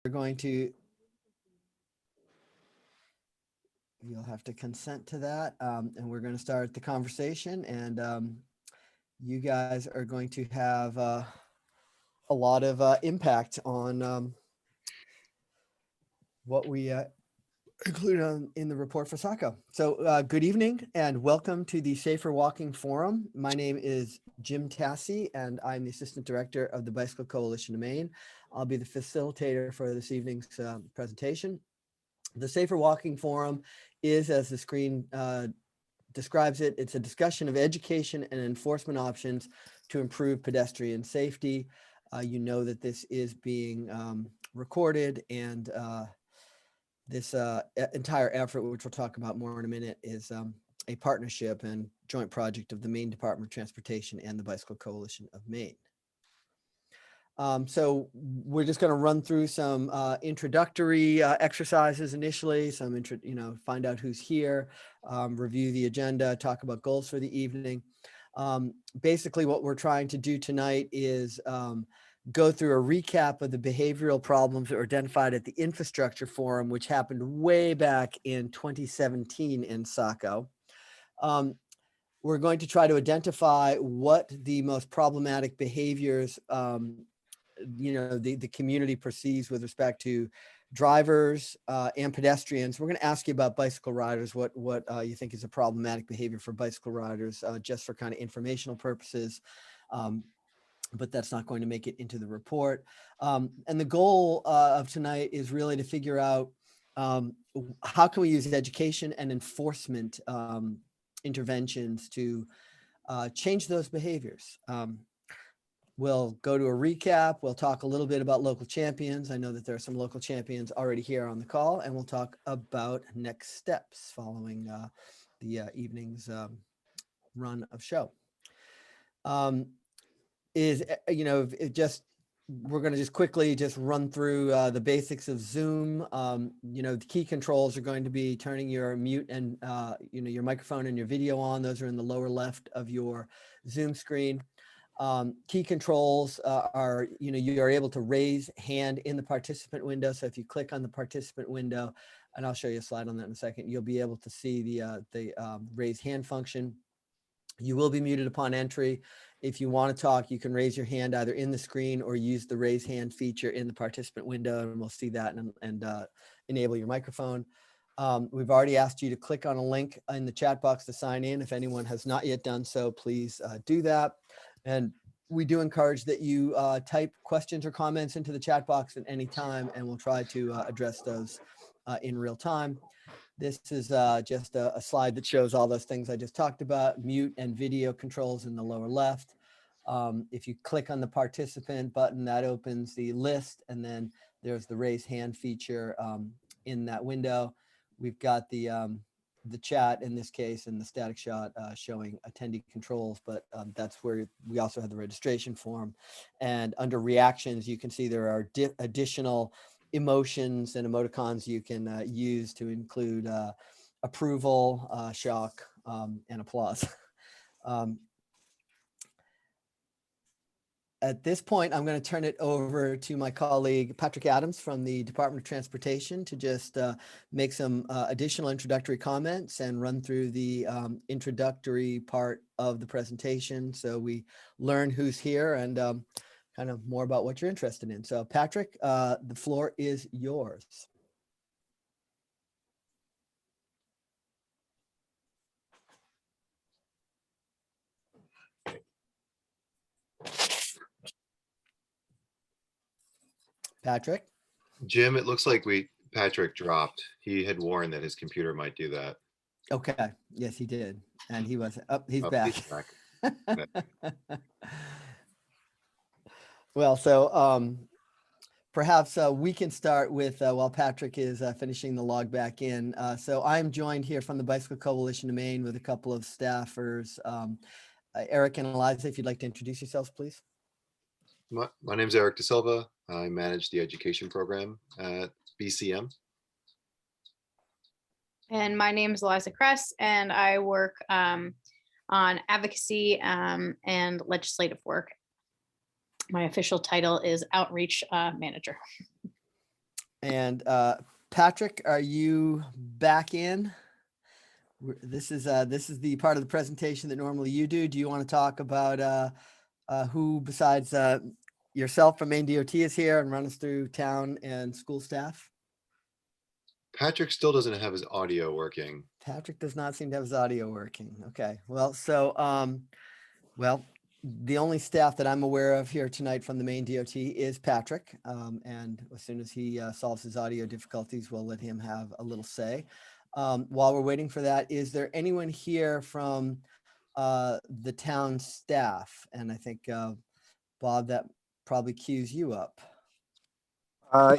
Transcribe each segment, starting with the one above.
We're going to, you'll have to consent to that. And we're going to start the conversation, and you guys are going to have a lot of impact on what we include in the report for Saco. So good evening and welcome to the Safer Walking Forum. My name is Jim Tassi and I'm the Assistant Director of the Bicycle Coalition of Maine. I'll be the facilitator for this evening's presentation. The Safer Walking Forum is, as the screen describes it, it's a discussion of education and enforcement options to improve pedestrian safety. You know that this is being recorded, and this entire effort, which we'll talk about more in a minute, is a partnership and joint project of the Maine Department of Transportation and the Bicycle Coalition of Maine. So we're just going to run through some introductory exercises initially, find out who's here, review the agenda, talk about goals for the evening. Basically, what we're trying to do tonight is go through a recap of the behavioral problems that were identified at the infrastructure forum, which happened way back in 2017 in Saco. We're going to try to identify what the most problematic behaviors the community perceives with respect to drivers and pedestrians. We're going to ask you about bicycle riders, what you think is a problematic behavior for bicycle riders, just for kind of informational purposes. But that's not going to make it into the report. And the goal of tonight is really to figure out how can we use education and enforcement interventions to change those behaviors. We'll go to a recap. We'll talk a little bit about local champions. I know that there are some local champions already here on the call, and we'll talk about next steps following the evening's run of show. We're going to just quickly run through the basics of Zoom. The key controls are going to be turning your mute and your microphone and your video on. Those are in the lower left of your Zoom screen. Key controls are, you are able to raise hand in the participant window. So if you click on the participant window, and I'll show you a slide on that in a second, you'll be able to see the raise hand function. You will be muted upon entry. If you want to talk, you can raise your hand either in the screen or use the raise hand feature in the participant window, and we'll see that and enable your microphone. We've already asked you to click on a link in the chat box to sign in. If anyone has not yet done so, please do that. And we do encourage that you type questions or comments into the chat box at any time, and we'll try to address those in real time. This is just a slide that shows all those things I just talked about, mute and video controls in the lower left. If you click on the participant button, that opens the list, and then there's the raise hand feature in that window. We've got the chat in this case and the static shot showing attendee controls, but that's where we also have the registration form. And under reactions, you can see there are additional emotions and emoticons you can use to include approval, shock, and applause. At this point, I'm going to turn it over to my colleague, Patrick Adams from the Department of Transportation, to just make some additional introductory comments and run through the introductory part of the presentation so we learn who's here and kind of more about what you're interested in. So Patrick, the floor is yours. Patrick? Jim, it looks like Patrick dropped. He had warned that his computer might do that. Okay. Yes, he did. And he was up. He's back. He's back. Well, so perhaps we can start with while Patrick is finishing the log back in. So I'm joined here from the Bicycle Coalition of Maine with a couple of staffers. Eric and Eliza, if you'd like to introduce yourselves, please. My name's Eric De Silva. I manage the education program at BCM. And my name is Eliza Kress, and I work on advocacy and legislative work. My official title is Outreach Manager. And Patrick, are you back in? This is the part of the presentation that normally you do. Do you want to talk about who besides yourself from Maine DOT is here and run us through town and school staff? Patrick still doesn't have his audio working. Patrick does not seem to have his audio working. Okay, well, well, the only staff that I'm aware of here tonight from the Maine DOT is Patrick. And as soon as he solves his audio difficulties, we'll let him have a little say. While we're waiting for that, is there anyone here from the town staff? And I think, Bob, that probably cues you up.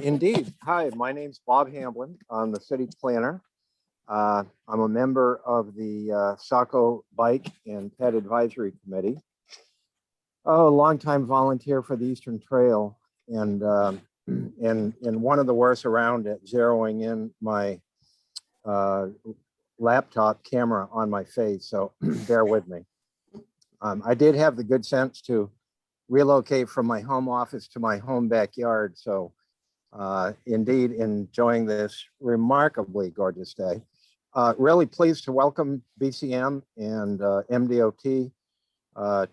Indeed. Hi, my name's Bob Hamblin. I'm the city planner. I'm a member of the Saco Bike and Pet Advisory Committee. Oh, a longtime volunteer for the Eastern Trail, and one of the worst around at zeroing in my laptop camera on my face. So bear with me. I did have the good sense to relocate from my home office to my home backyard. So indeed enjoying this remarkably gorgeous day. Really pleased to welcome BCM and MDOT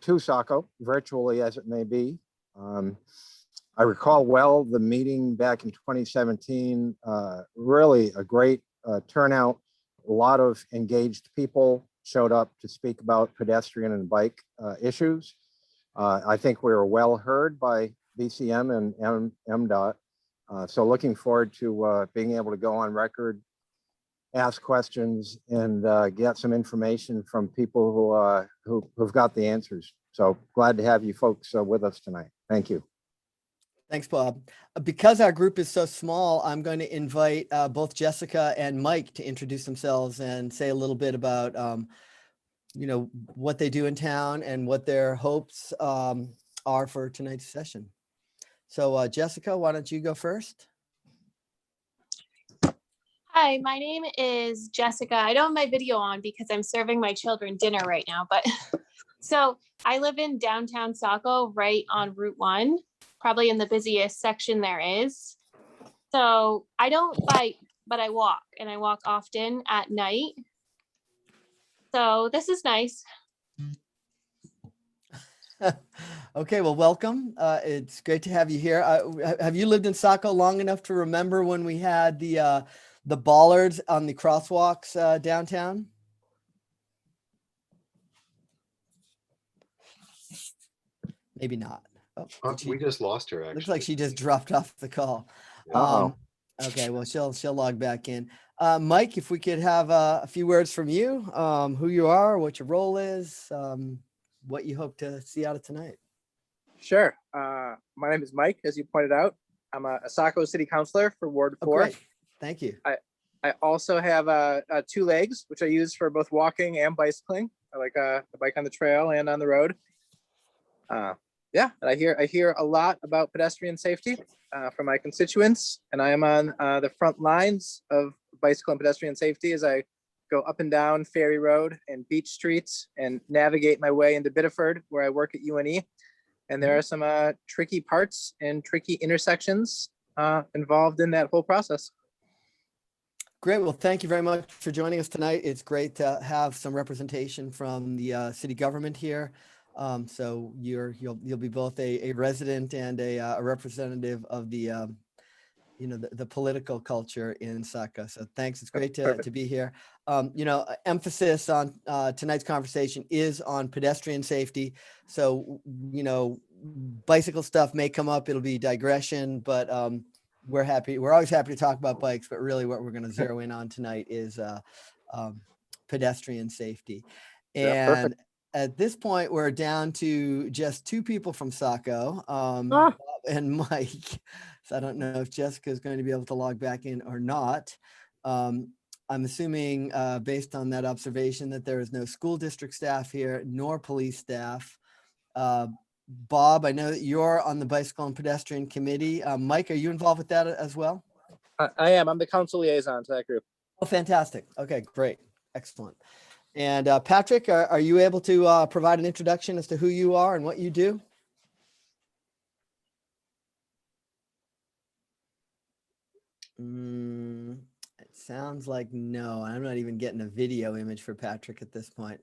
to Saco, virtually as it may be. I recall well the meeting back in 2017, really a great turnout. A lot of engaged people showed up to speak about pedestrian and bike issues. I think we were well heard by BCM and MDOT. So looking forward to being able to go on record, ask questions, and get some information from people who've got the answers. So glad to have you folks with us tonight. Thank you. Thanks, Bob. Because our group is so small, I'm going to invite both Jessica and Mike to introduce themselves and say a little bit about, what they do in town and what their hopes are for tonight's session. So Jessica, why don't you go first? Hi, my name is Jessica. I don't have my video on because I'm serving my children dinner right now, but so I live in downtown Saco, right on Route 1, probably in the busiest section there is. So I don't bike, but I walk, and I walk often at night. So this is nice. Okay, well, welcome. It's great to have you here. Have you lived in Saco long enough to remember when we had the bollards on the crosswalks downtown? Maybe not. Oh, We just lost her, actually. looks like she just dropped off the call. Uh-oh. Okay, well, she'll log back in. Mike, if we could have a few words from you, who you are, what your role is, what you hope to see out of tonight. Sure. My name is Mike, as you pointed out. I'm a Saco City Councilor for Ward 4. Great. Thank you. I also have 2 legs, which I use for both walking and bicycling. I like a bike on the trail and on the road. Yeah, and I hear a lot about pedestrian safety from my constituents, and I am on the front lines of bicycle and pedestrian safety as I go up and down Ferry Road and Beach Streets and navigate my way into Biddeford, where I work at UNE. And there are some tricky parts and tricky intersections involved in that whole process. Great. Well, thank you very much for joining us tonight. It's great to have some representation from the city government here. So you'll be both a resident and a representative of the the political culture in Saco. So thanks. It's great to be here. Emphasis on tonight's conversation is on pedestrian safety. So, bicycle stuff may come up. It'll be digression, but we're always happy to talk about bikes, but really what we're going to zero in on tonight is pedestrian safety. And at this point, we're down to just 2 people from Saco, Bob and Mike. So I don't know if Jessica is going to be able to log back in or not. I'm assuming based on that observation that there is no school district staff here, nor police staff. Bob, I know that you're on the Bicycle and Pedestrian Committee. Mike, are you involved with that as well? I am. I'm the council liaison to that group. Oh, fantastic. Okay, great. Excellent. And Patrick, are you able to provide an introduction as to who you are and what you do? It sounds like no. I'm not even getting a video image for Patrick at this point.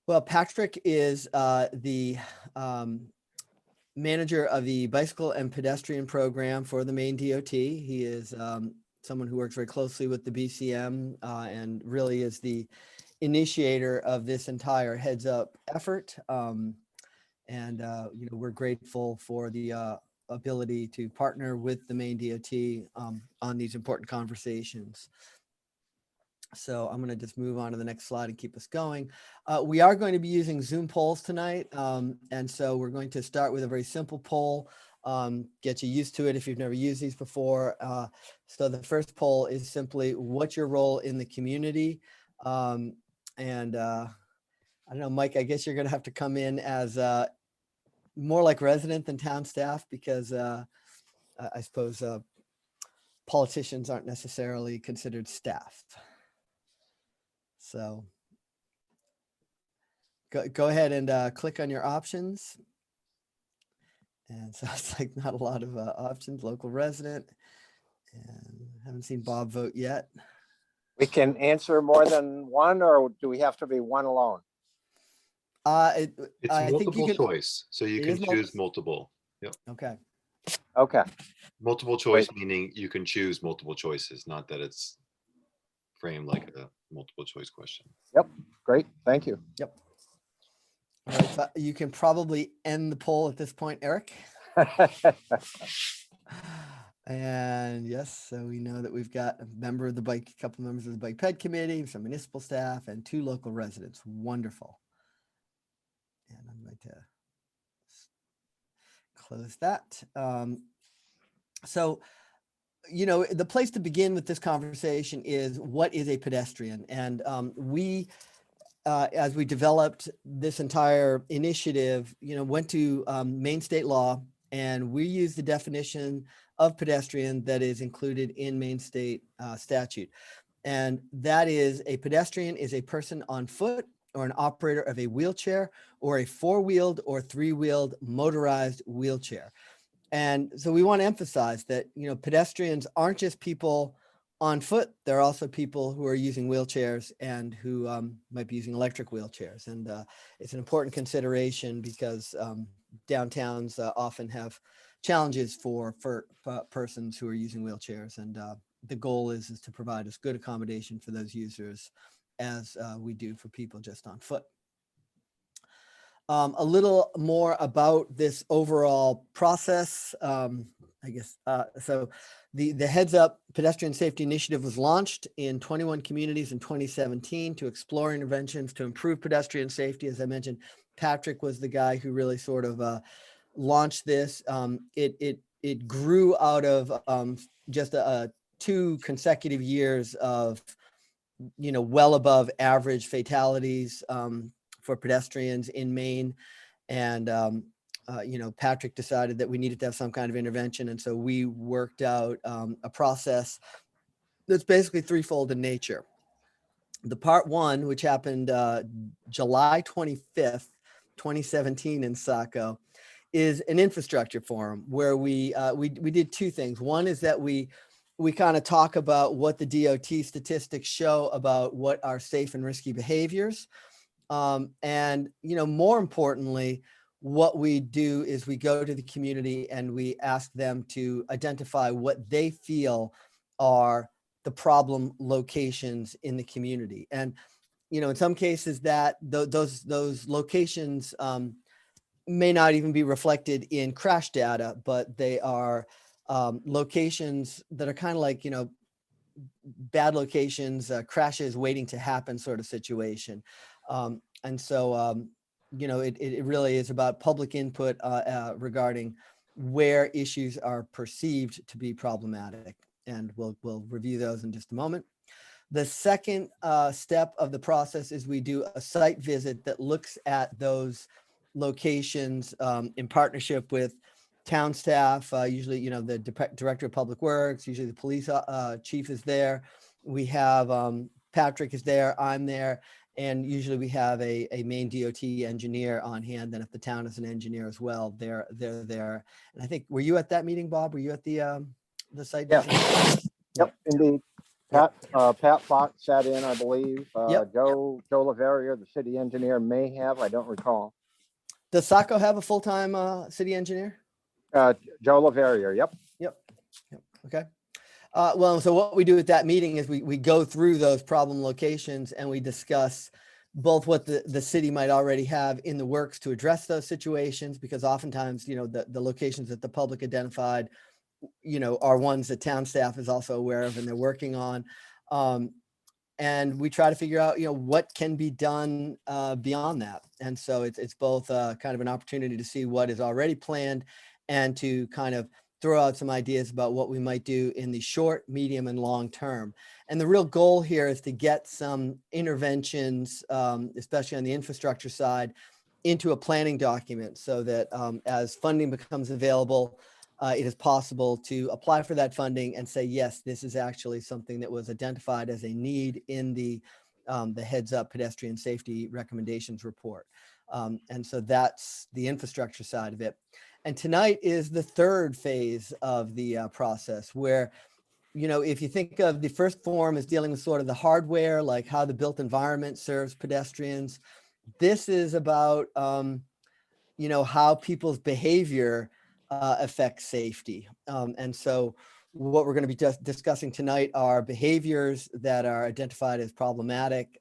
Well, Patrick is the manager of the bicycle and pedestrian program for the Maine DOT. He is someone who works very closely with the BCM and really is the initiator of this entire heads up effort. We're grateful for the ability to partner with the Maine DOT on these important conversations. So I'm going to just move on to the next slide and keep us going. We are going to be using Zoom polls tonight. And so we're going to start with a very simple poll, get you used to it if you've never used these before. So the first poll is simply, what's your role in the community? I don't know, Mike, I guess you're going to have to come in as more like resident than town staff, because I suppose politicians aren't necessarily considered staff. So go ahead and click on your options. And so it's like not a lot of options, local resident. And haven't seen Bob vote yet. We can answer more than one, or do we have to be one alone? It's I think multiple you can, choice, so you it can is choose multiple. okay. Okay, Multiple choice meaning you can choose multiple choices, not that it's framed like a multiple choice question. great, thank you. All right, so you can probably end the poll at this point, Eric. And yes, so we know that we've got a member of the bike, a couple members of the bike ped committee, some municipal staff, and 2 local residents. Wonderful. And I'm going to close that. So, the place to begin with this conversation is, what is a pedestrian? And as we developed this entire initiative, went to Maine state law, and we used the definition of pedestrian that is included in Maine state statute. And that is, a pedestrian is a person on foot or an operator of a wheelchair or a 4-wheeled or 3-wheeled motorized wheelchair. And so we want to emphasize that, pedestrians aren't just people on foot. There are also people who are using wheelchairs and who might be using electric wheelchairs. And it's an important consideration because downtowns often have challenges for persons who are using wheelchairs. And the goal is to provide as good accommodation for those users as we do for people just on foot. A little more about this overall process, I guess. So the Heads Up Pedestrian Safety Initiative was launched in 21 communities in 2017 to explore interventions to improve pedestrian safety. As I mentioned, Patrick was the guy who really sort of launched this. It grew out of just 2 consecutive years of, well above average fatalities for pedestrians in Maine. And, Patrick decided that we needed to have some kind of intervention. And so we worked out a process that's basically threefold in nature. The part 1, which happened July 25th, 2017 in Saco, is an infrastructure forum where we did 2 things. One is that we kind of talk about what the DOT statistics show about what are safe and risky behaviors. And, more importantly, what we do is we go to the community and we ask them to identify what they feel are the problem locations in the community. And, in some cases that those locations may not even be reflected in crash data, but they are locations that are kind of like, bad locations, crashes waiting to happen sort of situation. And so, it really is about public input regarding where issues are perceived to be problematic. And we'll review those in just a moment. The second step of the process is we do a site visit that looks at those locations in partnership with town staff, usually, the director of public works, usually the police chief is there. We have Patrick is there, I'm there, and usually we have a Maine DOT engineer on hand. And if the town is an engineer as well, they're there. And I think, were you at that meeting, Bob? Were you at the the site? Yes. visit? Yep, indeed. Pat Fox sat in, I believe. Yep. Joe Laverrier, the city engineer, may have, I don't recall. Does Saco have a full-time city engineer? Joe Laverrier, yep. Yep. Okay. Well, so what we do at that meeting is we go through those problem locations and we discuss both what the city might already have in the works to address those situations, because oftentimes, you know, the locations that the public identified, you know, are ones that town staff is also aware of and they're working on. And we try to figure out, you know, what can be done beyond that. And so it's both kind of an opportunity to see what is already planned and to kind of throw out some ideas about what we might do in the short, medium, and long term. And the real goal here is to get some interventions, especially on the infrastructure side, into a planning document so that as funding becomes available, it is possible to apply for that funding and say, yes, this is actually something that was identified as a need in the Heads Up Pedestrian Safety Recommendations report. And so that's the infrastructure side of it. And tonight is the third phase of the process where, you know, if you think of the first form as dealing with sort of the hardware, like how the built environment serves pedestrians, this is about, you know, how people's behavior affects safety. And so what we're going to be discussing tonight are behaviors that are identified as problematic,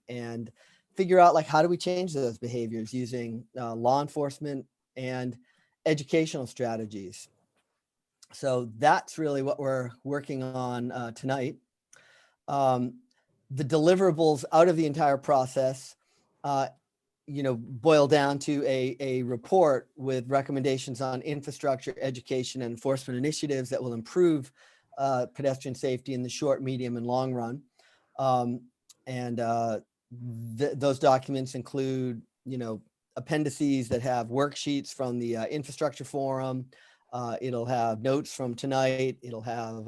and figure out, like, how do we change those behaviors using law enforcement and educational strategies. So that's really what we're working on tonight. The deliverables out of the entire process, you know, boil down to a report with recommendations on infrastructure, education, and enforcement initiatives that will improve pedestrian safety in the short, medium, and long run. Those documents include, you know, appendices that have worksheets from the infrastructure forum. It'll have notes from tonight. It'll have,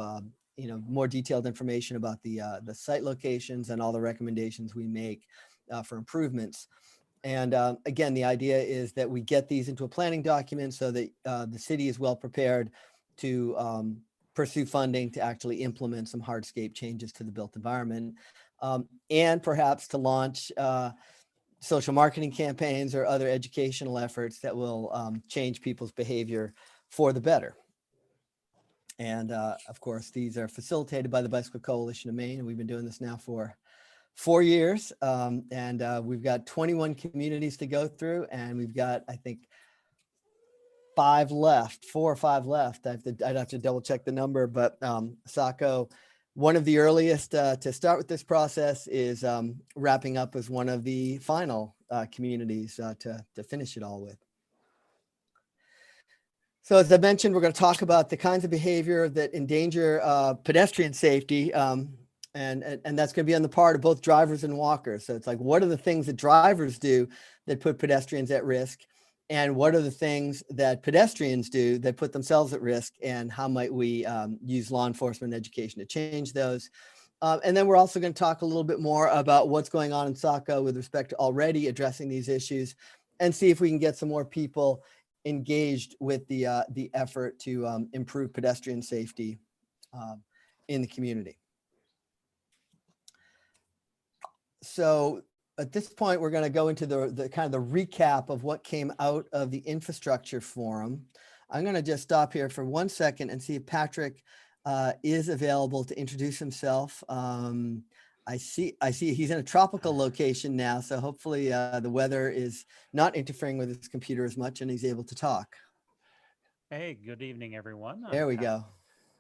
you know, more detailed information about the site locations and all the recommendations we make for improvements. And again, the idea is that we get these into a planning document so that the city is well prepared to pursue funding to actually implement some hardscape changes to the built environment, and perhaps to launch social marketing campaigns or other educational efforts that will change people's behavior for the better. And of course, these are facilitated by the Bicycle Coalition of Maine, and we've been doing this now for 4 years, and we've got 21 communities to go through, and we've got, I think, 4 or 5 left. I'd have to double check the number, but Saco, one of the earliest to start with this process, is wrapping up as one of the final communities to finish it all with. So as I mentioned, we're going to talk about the kinds of behavior that endanger pedestrian safety. And that's going to be on the part of both drivers and walkers. So it's like, what are the things that drivers do that put pedestrians at risk? And what are the things that pedestrians do that put themselves at risk? And how might we use law enforcement and education to change those? And then we're also going to talk a little bit more about what's going on in Saco with respect to already addressing these issues, and see if we can get some more people engaged with the effort to improve pedestrian safety in the community. So at this point, we're going to go into the kind of the recap of what came out of the infrastructure forum. I'm going to just stop here for 1 second and see if Patrick is available to introduce himself. I see he's in a tropical location now, so hopefully the weather is not interfering with his computer as much and he's able to talk. Hey, good evening, everyone. There we go.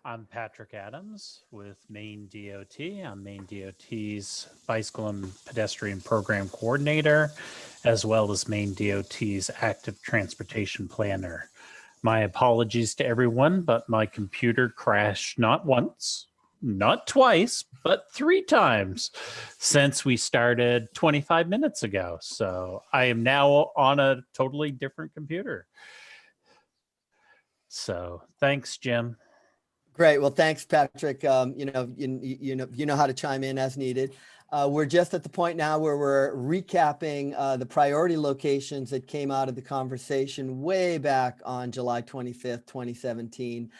I'm Patrick Adams with Maine DOT. I'm Maine DOT's Bicycle and Pedestrian Program Coordinator, as well as Maine DOT's Active Transportation Planner. My apologies to everyone, but my computer crashed not once, not twice, but 3 times since we started 25 minutes ago. So I am now on a totally different computer. So thanks, Jim. Great. Well, thanks, Patrick. You know how to chime in as needed. We're just at the point now where we're recapping the priority locations that came out of the conversation way back on July 25th, 2017.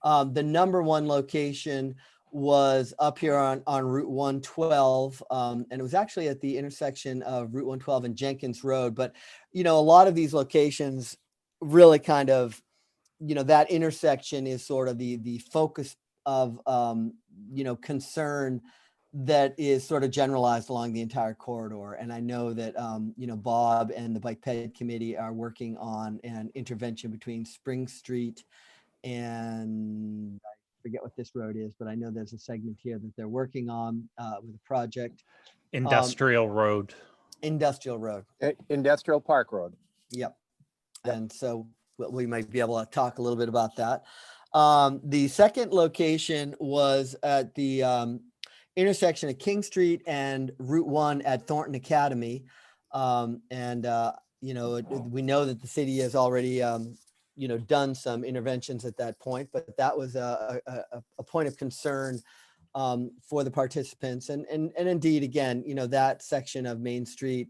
The number one location was up here on Route 112, and it was actually at the intersection of Route 112 and Jenkins Road. But, you know, a lot of these locations really kind of, you know, that intersection is sort of the focus of, you know, concern that is sort of generalized along the entire corridor. And I know that, you know, Bob and the Bike Ped Committee are working on an intervention between Spring Street and I forget what this road is, but I know there's a segment here that they're working on with a project. Industrial Road. Industrial Road. Industrial Park Road. Yep. Yep. And so we might be able to talk a little bit about that. The second location was at the intersection of King Street and Route 1 at Thornton Academy. You know, we know that the city has already, you know, done some interventions at that point, but that was a point of concern for the participants. And indeed, again, you know, that section of Main Street,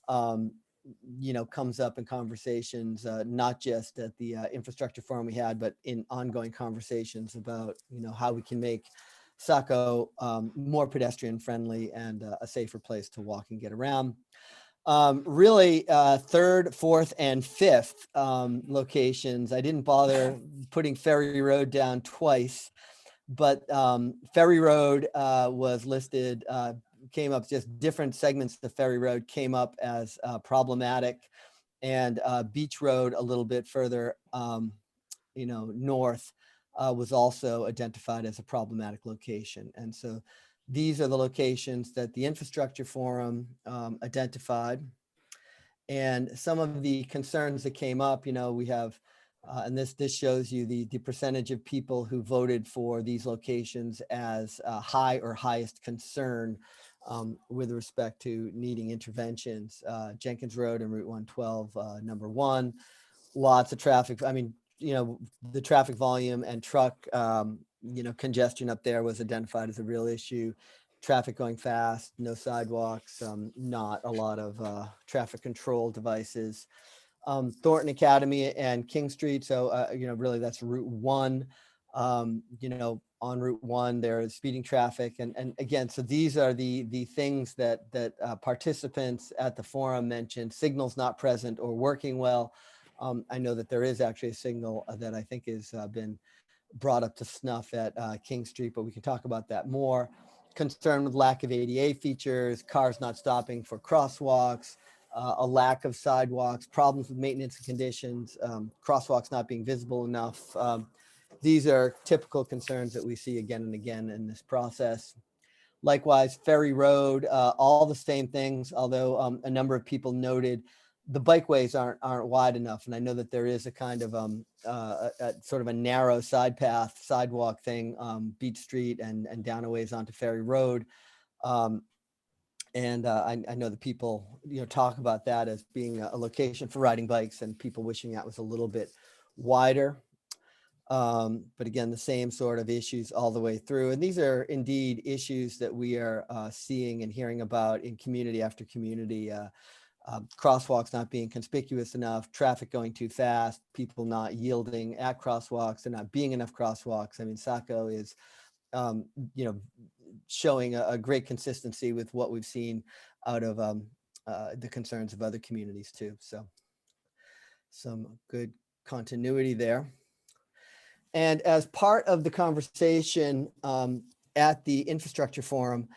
you know, comes up in conversations, not just at the infrastructure forum we had, but in ongoing conversations about, you know, how we can make Saco more pedestrian friendly and a safer place to walk and get around. Really, third, fourth, and fifth locations. I didn't bother putting Ferry Road down twice, but Ferry Road was listed, came up, just different segments of Ferry Road came up as problematic, and Beach Road a little bit further, you know, north was also identified as a problematic location. And so these are the locations that the infrastructure forum identified. And some of the concerns that came up, you know, we have, and this shows you the percentage of people who voted for these locations as high or highest concern with respect to needing interventions. Jenkins Road and Route 112, number one, lots of traffic. I mean, you know, the traffic volume and truck, you know, congestion up there was identified as a real issue. Traffic going fast, no sidewalks, not a lot of traffic control devices. Thornton Academy and King Street. So, you know, really that's Route 1. You know, on Route 1, there is speeding traffic. And again, so these are the things that participants at the forum mentioned: signals not present or working well. I know that there is actually a signal that I think has been brought up to snuff at King Street, but we can talk about that more. Concern with lack of ADA features, cars not stopping for crosswalks, a lack of sidewalks, problems with maintenance and conditions, crosswalks not being visible enough. These are typical concerns that we see again and again in this process. Likewise, Ferry Road, all the same things, although a number of people noted the bikeways aren't wide enough. And I know that there is a kind of a sort of a narrow side path, sidewalk thing, Beach Street and down a ways onto Ferry Road. I know that people, you know, talk about that as being a location for riding bikes, and people wishing that was a little bit wider. But again, the same sort of issues all the way through. And these are indeed issues that we are seeing and hearing about in community after community. Crosswalks not being conspicuous enough, traffic going too fast, people not yielding at crosswalks, there not being enough crosswalks. I mean, Saco is, you know, showing a great consistency with what we've seen out of the concerns of other communities too. So some good continuity there. And as part of the conversation at the infrastructure forum,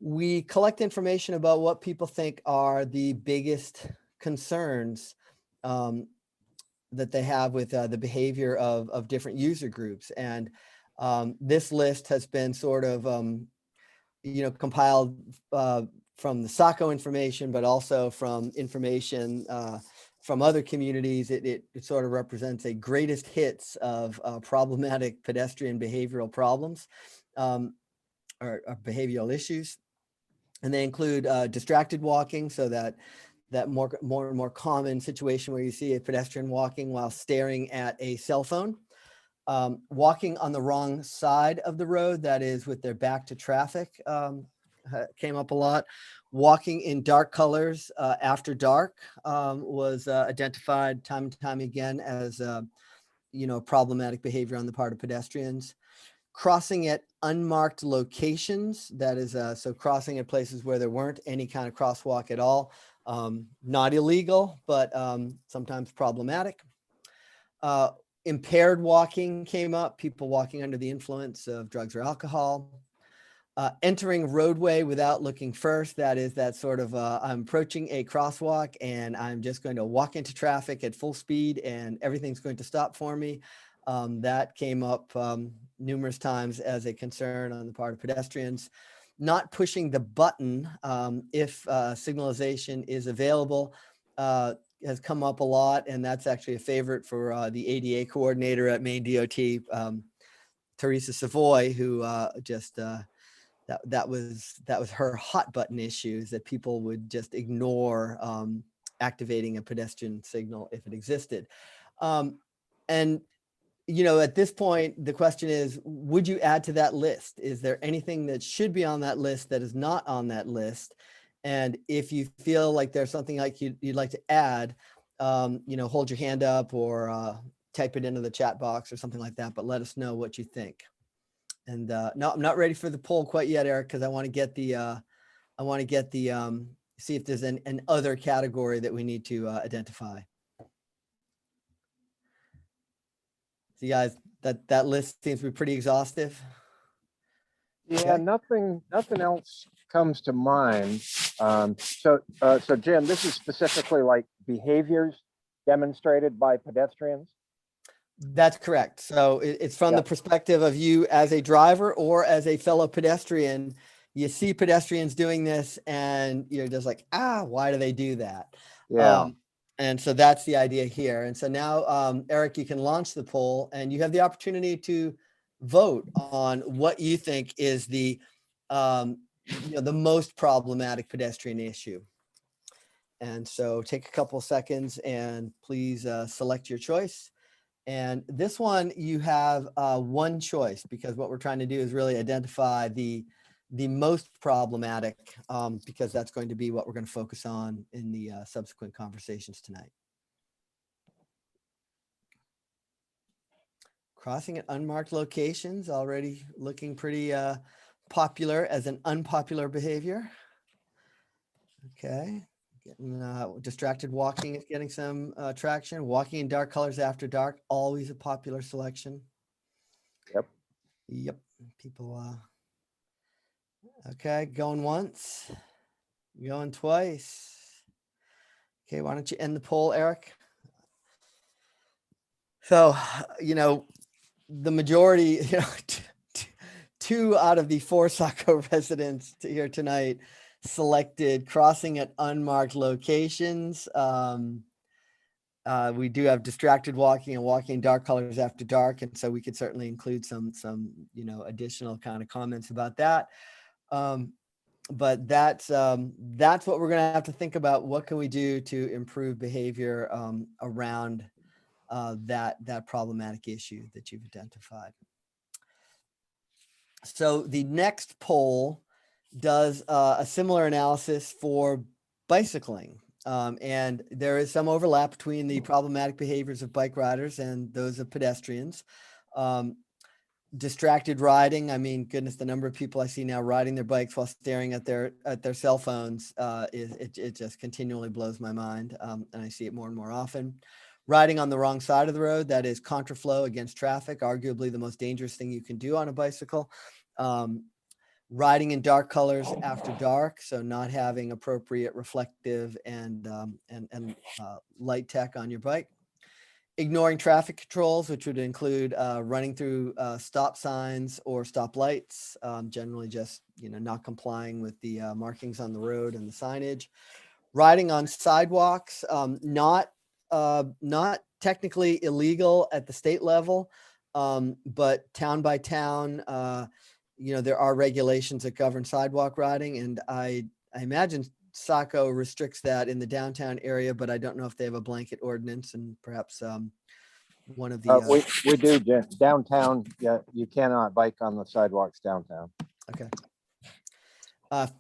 we collect information about what people think are the biggest concerns that they have with the behavior of different user groups. And this list has been sort of, you know, compiled from the Saco information, but also from information from other communities. It sort of represents a greatest hits of problematic pedestrian behavioral problems or behavioral issues. And they include distracted walking, so that more and more common situation where you see a pedestrian walking while staring at a cell phone, walking on the wrong side of the road, that is with their back to traffic, came up a lot. Walking in dark colors after dark was identified time and time again as problematic behavior on the part of pedestrians. Crossing at unmarked locations, that is, so crossing at places where there weren't any kind of crosswalk at all. Not illegal, but sometimes problematic. Impaired walking came up, people walking under the influence of drugs or alcohol. Entering roadway without looking first, that is that sort of, I'm approaching a crosswalk and I'm just going to walk into traffic at full speed and everything's going to stop for me. That came up numerous times as a concern on the part of pedestrians. Not pushing the button if signalization is available has come up a lot, and that's actually a favorite for the ADA coordinator at Maine DOT, Teresa Savoy, who just that was her hot button issues, that people would just ignore activating a pedestrian signal if it existed. And at this point, the question is, would you add to that list? Is there anything that should be on that list that is not on that list? And if you feel like there's something like you'd like to add, hold your hand up or type it into the chat box or something like that, but let us know what you think. And no, I'm not ready for the poll quite yet, Eric, because I want to get the, see if there's an other category that we need to identify. So you guys, that list seems to be pretty exhaustive. Yeah, Okay. nothing else comes to mind. So Jim, this is specifically like behaviors demonstrated by pedestrians. That's correct. So it's from the perspective of you as a driver or as a fellow pedestrian. You see pedestrians doing this and you're just like, why do they do that? Yeah. And so that's the idea here. And so now, Eric, you can launch the poll and you have the opportunity to vote on what you think is the most problematic pedestrian issue. And so take a couple seconds and please select your choice. And this one, you have one choice, because what we're trying to do is really identify the most problematic, because that's going to be what we're going to focus on in the subsequent conversations tonight. Crossing at unmarked locations, already looking pretty popular as an unpopular behavior. Okay. Getting distracted walking is getting some traction. Walking in dark colors after dark, always a popular selection. Yep. People, okay, going once, going twice. Okay, why don't you end the poll, Eric? So, the majority, two out of the 4 Saco residents here tonight selected crossing at unmarked locations. We do have distracted walking and walking in dark colors after dark. And so we could certainly include some additional kind of comments about that. But that's what we're going to have to think about. What can we do to improve behavior around that problematic issue that you've identified? So the next poll does a similar analysis for bicycling. And there is some overlap between the problematic behaviors of bike riders and those of pedestrians. Distracted riding, I mean, goodness, the number of people I see now riding their bikes while staring at their cell phones, it just continually blows my mind. And I see it more and more often. Riding on the wrong side of the road, that is contraflow against traffic, arguably the most dangerous thing you can do on a bicycle. Riding in dark colors after dark, so not having appropriate reflective and light tech on your bike. Ignoring traffic controls, which would include running through stop signs or stop lights, generally just not complying with the markings on the road and the signage. Riding on sidewalks, not technically illegal at the state level, but town by town, there are regulations that govern sidewalk riding, and I imagine Saco restricts that in the downtown area, but I don't know if they have a blanket ordinance, and perhaps one of the we do downtown. Yeah, you cannot bike on the sidewalks downtown. Okay.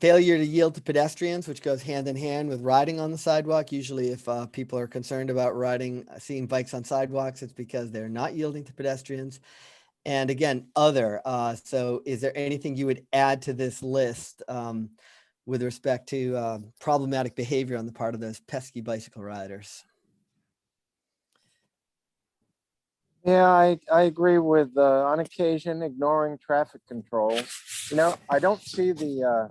Failure to yield to pedestrians, which goes hand in hand with riding on the sidewalk. Usually if people are concerned about seeing bikes on sidewalks, it's because they're not yielding to pedestrians. And again, other. So is there anything you would add to this list with respect to problematic behavior on the part of those pesky bicycle riders? Yeah, I agree with on occasion ignoring traffic control. You know, I don't see the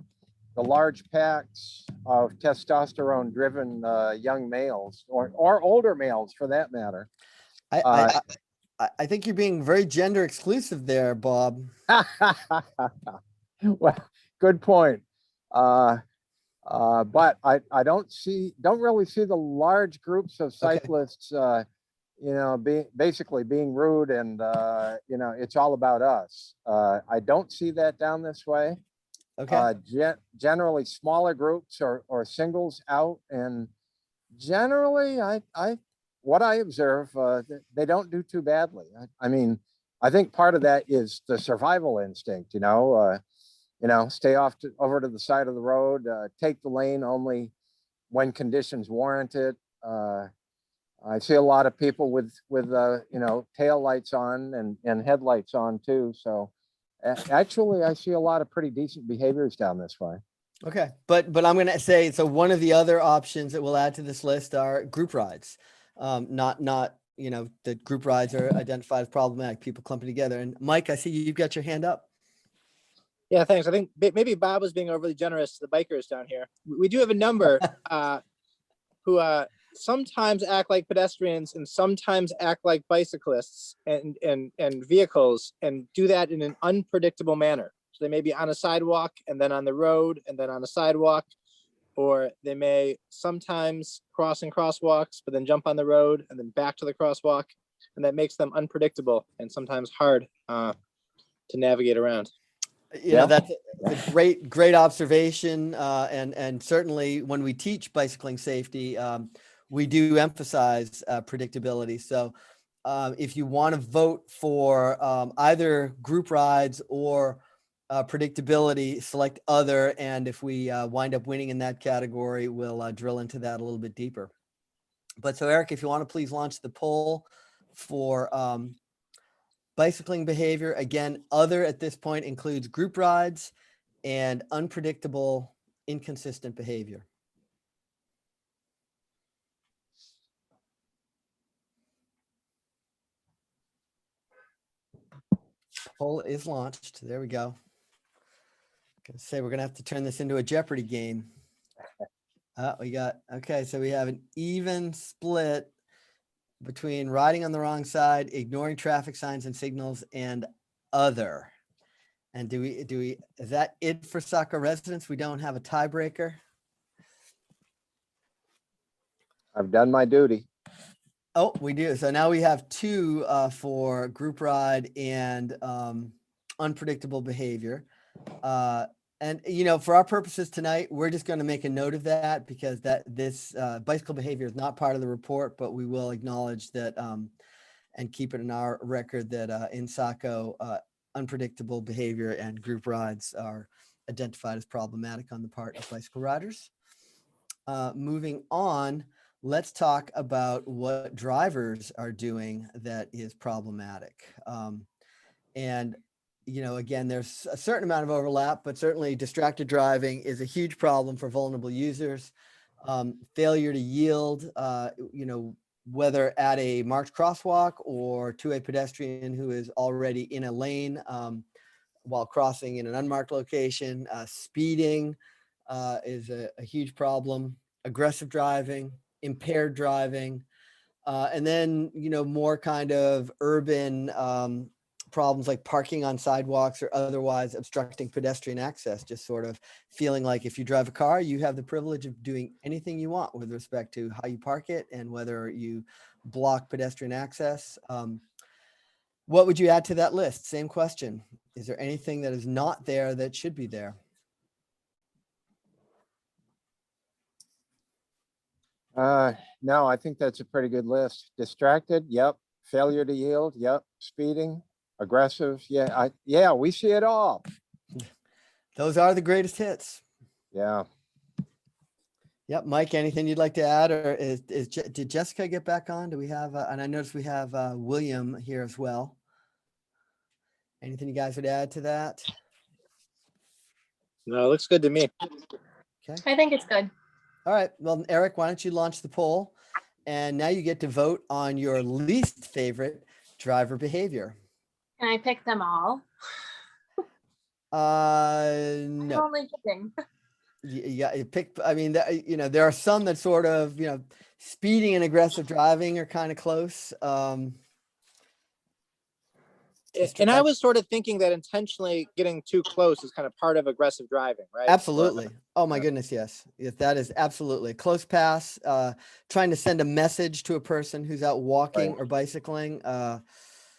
large packs of testosterone-driven young males or older males for that matter. I think you're being very gender exclusive there, Bob. Well, good point. But I don't really see the large groups of cyclists, you know, basically being rude and, you know, it's all about us. I don't see that down this way. Okay. Generally smaller groups or singles out, and generally what I observe, they don't do too badly. I mean, I think part of that is the survival instinct, you know, stay over to the side of the road, take the lane only when conditions warrant it. I see a lot of people with you know, tail lights on and headlights on too. So actually, I see a lot of pretty decent behaviors down this way. Okay, but I'm going to say, so one of the other options that we'll add to this list are group rides. Not you know, the group rides are identified as problematic, people clumping together. And Mike, I see you've got your hand up. Yeah, thanks. I think maybe Bob was being overly generous to the bikers down here. We do have a number who sometimes act like pedestrians and sometimes act like bicyclists and vehicles, and do that in an unpredictable manner. So they may be on a sidewalk and then on the road and then on a sidewalk, or they may sometimes cross in crosswalks, but then jump on the road and then back to the crosswalk. And that makes them unpredictable and sometimes hard to navigate around. You know, that's a great observation. And certainly when we teach bicycling safety, we do emphasize predictability. So if you want to vote for either group rides or predictability, select other. And if we wind up winning in that category, we'll drill into that a little bit deeper. But so Eric, if you want to please launch the poll for bicycling behavior. Again, other at this point includes group rides and unpredictable, inconsistent behavior. Poll is launched. There we go. Gonna say we're gonna have to turn this into a Jeopardy game. Okay, so we have an even split between riding on the wrong side, ignoring traffic signs and signals, and other. And is that it for Saco residents? We don't have a tiebreaker? I've done my duty. Oh, we do. So now we have two for group ride and unpredictable behavior. And, you know, for our purposes tonight, we're just going to make a note of that because this bicycle behavior is not part of the report, but we will acknowledge that and keep it in our record that in Saco, unpredictable behavior and group rides are identified as problematic on the part of bicycle riders. Moving on, let's talk about what drivers are doing that is problematic. And you know, again, there's a certain amount of overlap, but certainly distracted driving is a huge problem for vulnerable users. Failure to yield, you know, whether at a marked crosswalk or to a pedestrian who is already in a lane while crossing in an unmarked location. Speeding is a huge problem. Aggressive driving, impaired driving, and then, you know, more kind of urban problems like parking on sidewalks or otherwise obstructing pedestrian access, just sort of feeling like if you drive a car, you have the privilege of doing anything you want with respect to how you park it and whether you block pedestrian access. What would you add to that list? Same question. Is there anything that is not there that should be there? No, I think that's a pretty good list. Distracted, yep. Failure to yield, yep. Speeding, aggressive, yeah, we see it all. Those are the greatest hits. Yeah. Yep, Mike, anything you'd like to add, or did Jessica get back on? Do we have, and I noticed we have William here as well. Anything you guys would add to that? No, it looks good to me. Okay. I think it's good. All right. Well, Eric, why don't you launch the poll? And now you get to vote on your least favorite driver behavior. Can I pick them all? I'm No. only kidding. Yeah, you pick. I mean, you know, there are some that sort of, you know, speeding and aggressive driving are kind of close. And I was sort of thinking that intentionally getting too close is kind of part of aggressive driving, right? Absolutely. Oh my yeah. goodness, yes. Yes, that is absolutely close pass. Trying to send a message to a person who's out walking Right. or bicycling.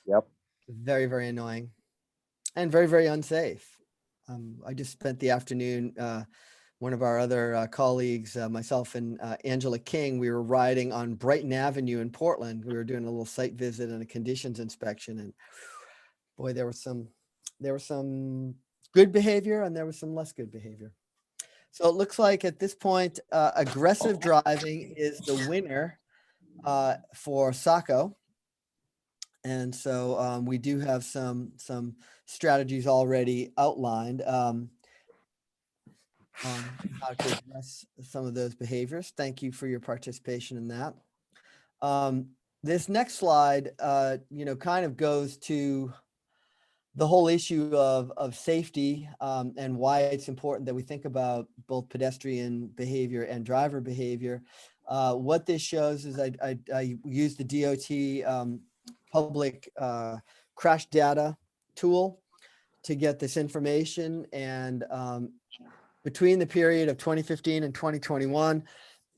Yep. Very, very annoying, and very, very unsafe. I just spent the afternoon. One of our other colleagues, myself and Angela King, we were riding on Brighton Avenue in Portland. We were doing a little site visit and a conditions inspection, and boy, there was some good behavior and there was some less good behavior. So it looks like at this point, aggressive driving is the winner for Saco. And so we do have some strategies already outlined on how to address some of those behaviors. Thank you for your participation in that. This next slide, you know, kind of goes to the whole issue of safety and why it's important that we think about both pedestrian behavior and driver behavior. What this shows is I use the DOT public crash data tool to get this information. And between the period of 2015 and 2021,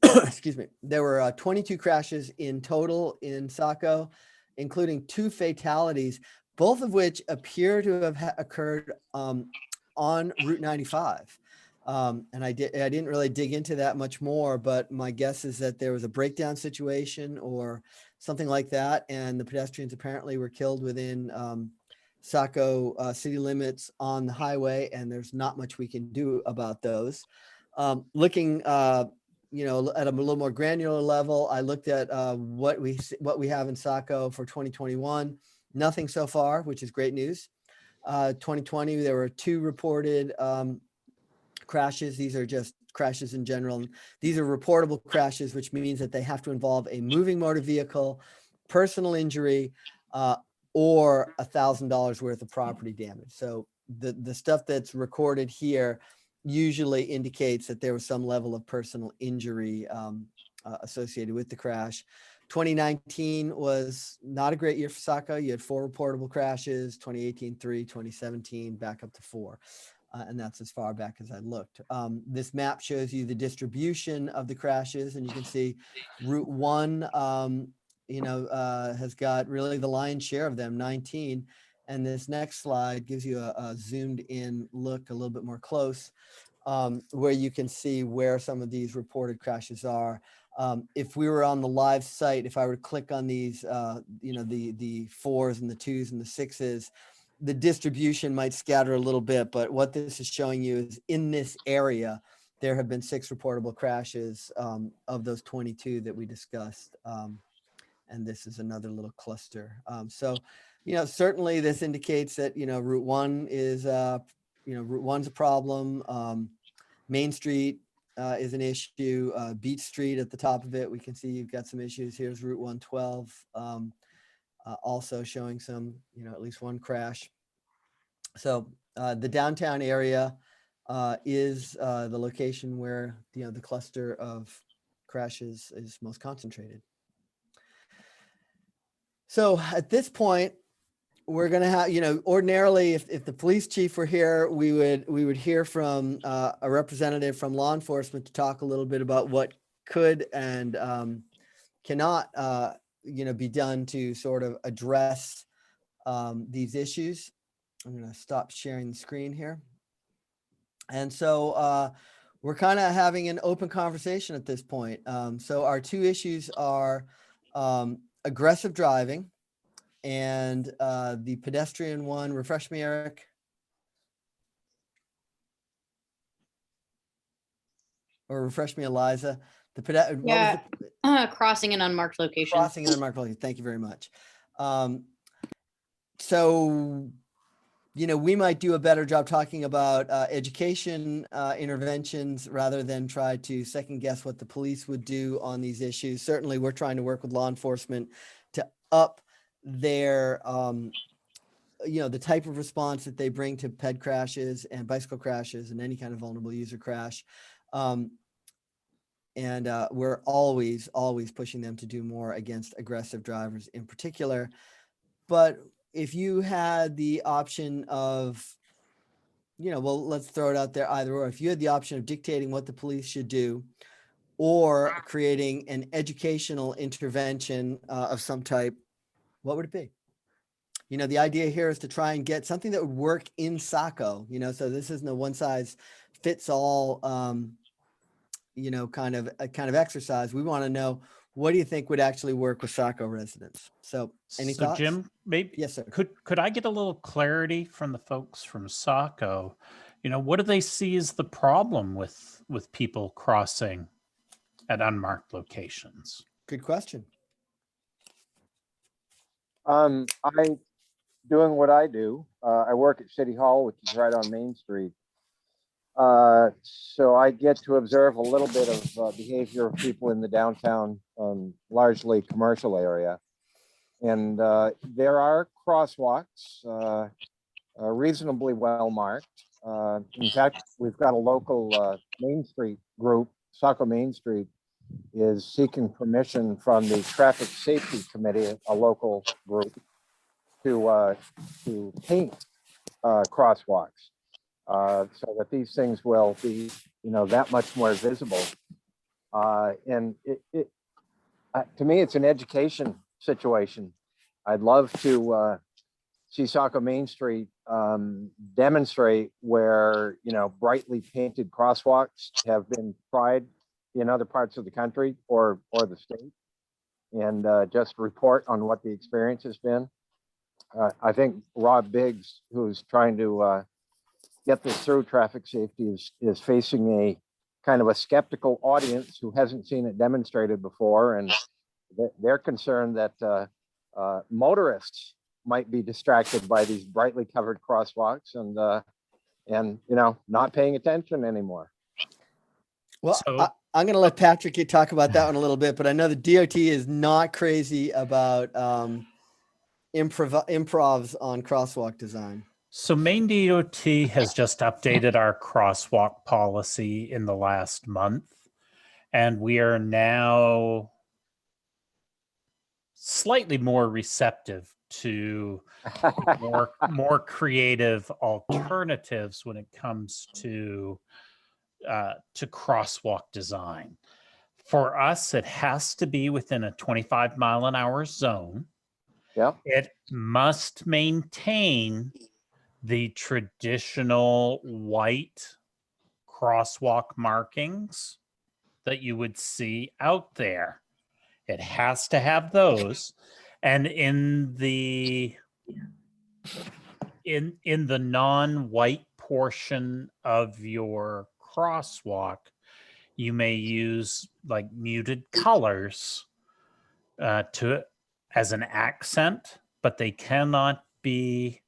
excuse me, there were 22 crashes in total in Saco, including 2 fatalities, both of which appear to have occurred on Route 95. And I didn't really dig into that much more, but my guess is that there was a breakdown situation or something like that. And the pedestrians apparently were killed within Saco city limits on the highway, and there's not much we can do about those. Looking, you know, at a little more granular level, I looked at what we have in Saco for 2021. Nothing so far, which is great news. 2020, there were 2 reported crashes. These are just crashes in general. These are reportable crashes, which means that they have to involve a moving motor vehicle, personal injury, or $1,000 worth of property damage. So the stuff that's recorded here usually indicates that there was some level of personal injury associated with the crash. 2019 was not a great year for Saco. You had 4 reportable crashes, 2018, 3, 2017, back up to 4. And that's as far back as I looked. This map shows you the distribution of the crashes, and you can see Route 1, you know, has got really the lion's share of them, 19. And this next slide gives you a zoomed in look, a little bit more close, where you can see where some of these reported crashes are. If we were on the live site, if I were to click on these, you know, the 4s and the 2s and the 6s, the distribution might scatter a little bit, but what this is showing you is in this area, there have been 6 reportable crashes of those 22 that we discussed. And this is another little cluster. So, you know, certainly this indicates that, you know, Route 1 is, you know, Route 1's a problem. Main Street is an issue. Beach Street at the top of it, we can see you've got some issues. Here's Route 112, also showing some, you know, at least 1 crash. So the downtown area is the location where, you know, the cluster of crashes is most concentrated. So at this point, we're going to have, you know, ordinarily if the police chief were here, we would hear from a representative from law enforcement to talk a little bit about what could and cannot, you know, be done to sort of address these issues. I'm going to stop sharing the screen here. And so we're kind of having an open conversation at this point. So our 2 issues are aggressive driving and the pedestrian one. Refresh me, Eric. or refresh me, Eliza. What was Yeah. the Crossing an unmarked location. crossing in unmarked location? Thank you very much. So, we might do a better job talking about education interventions rather than try to second guess what the police would do on these issues. Certainly, we're trying to work with law enforcement to up their, the type of response that they bring to ped crashes and bicycle crashes and any kind of vulnerable user crash. And we're always pushing them to do more against aggressive drivers in particular. But if you had the option of, let's throw it out there either or. If you had the option of dictating what the police should do or creating an educational intervention of some type, what would it be? The idea here is to try and get something that would work in Saco, so this isn't a one size fits all, kind of exercise. We want to know, what do you think would actually work with Saco residents? So any thoughts? Jim, maybe Yes, sir. could I get a little clarity from the folks from Saco? What do they see as the problem with people crossing at unmarked locations? Good question. I doing what I do. I work at City Hall, which is right on Main Street. So I get to observe a little bit of behavior of people in the downtown, largely commercial area. And there are crosswalks, reasonably well marked. In fact, we've got a local Main Street group, Saco Main Street, is seeking permission from the Traffic Safety Committee, a local group, to paint crosswalks. So that these things will be, that much more visible. And to me, it's an education situation. I'd love to see Saco Main Street demonstrate where, brightly painted crosswalks have been tried in other parts of the country or the state, and just report on what the experience has been. I think Rob Biggs, who's trying to get this through traffic safety, is facing a kind of a skeptical audience who hasn't seen it demonstrated before, and they're concerned that motorists might be distracted by these brightly covered crosswalks and not paying attention anymore. Well, So- I'm going to let Patrick talk about that one a little bit, but I know the DOT is not crazy about improvs on crosswalk design. So Maine DOT has just updated our crosswalk policy in the last month, and we are now slightly more receptive to more creative alternatives when it comes to crosswalk design. For us, it has to be within a 25-mile-an-hour zone. Yeah. It must maintain the traditional white crosswalk markings that you would see out there. It has to have those. And in the non-white portion of your crosswalk, you may use like muted colors as an accent, but they cannot be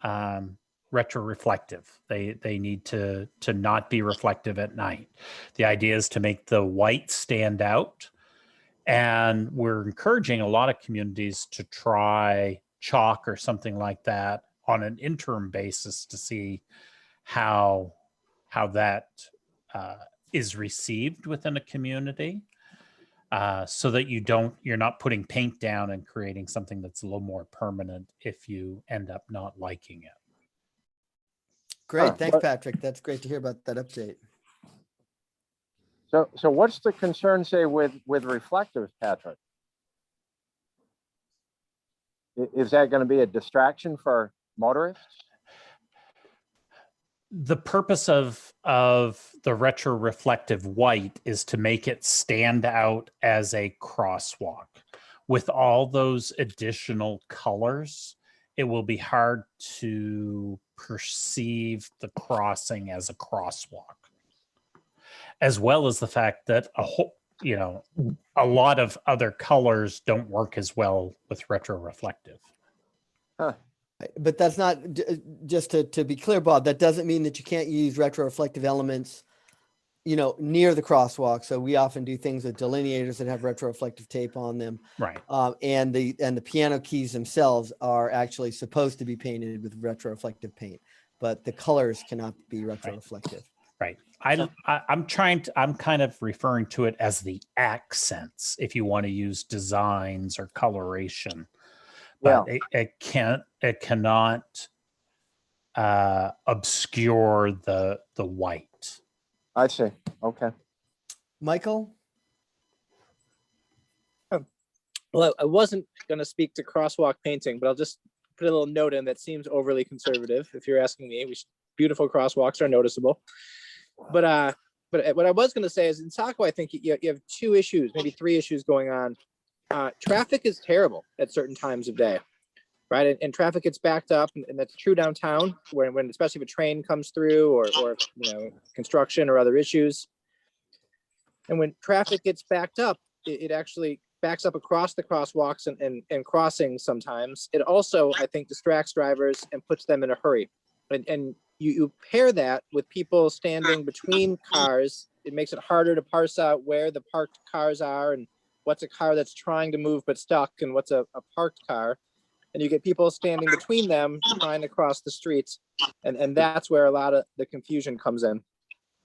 retroreflective. They need to not be reflective at night. The idea is to make the white stand out, and we're encouraging a lot of communities to try chalk or something like that on an interim basis to see how that is received within a community, so that you're not putting paint down and creating something that's a little more permanent if you end up not liking it. Great. Thanks, Patrick. That's great to hear about that update. So what's the concern, say, with reflectives, Patrick? Is that going to be a distraction for motorists? The purpose of the retroreflective white is to make it stand out as a crosswalk. With all those additional colors, it will be hard to perceive the crossing as a crosswalk. as well as the fact that a lot of other colors don't work as well with retroreflective. But that's not, just to be clear, Bob, that doesn't mean that you can't use retroreflective elements, near the crosswalk. So we often do things with delineators that have retroreflective tape on them. Right. And the piano keys themselves are actually supposed to be painted with retroreflective paint, but the colors cannot be retroreflective. Right. I'm kind of referring to it as the accents if you want to use designs or coloration, but it cannot obscure the white. I see. Okay. Michael? Well, I wasn't going to speak to crosswalk painting, but I'll just put a little note in that seems overly conservative. If you're asking me, beautiful crosswalks are noticeable. But what I was going to say is in Saco, I think you have two issues, maybe three issues going on. Traffic is terrible at certain times of day, right? And traffic gets backed up, and that's true downtown, when especially if a train comes through or construction or other issues. And when traffic gets backed up, it actually backs up across the crosswalks and crossings sometimes. It also, I think, distracts drivers and puts them in a hurry. And you pair that with people standing between cars. It makes it harder to parse out where the parked cars are and what's a car that's trying to move but stuck and what's a parked car. And you get people standing between them trying to cross the streets. And that's where a lot of the confusion comes in.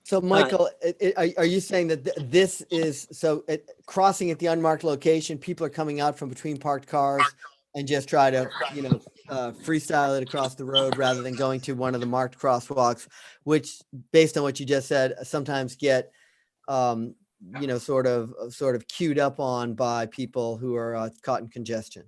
So Michael, are you saying that this is, crossing at the unmarked location, people are coming out from between parked cars and just try to, freestyle it across the road rather than going to one of the marked crosswalks, which, based on what you just said, sometimes get, sort of queued up on by people who are caught in congestion?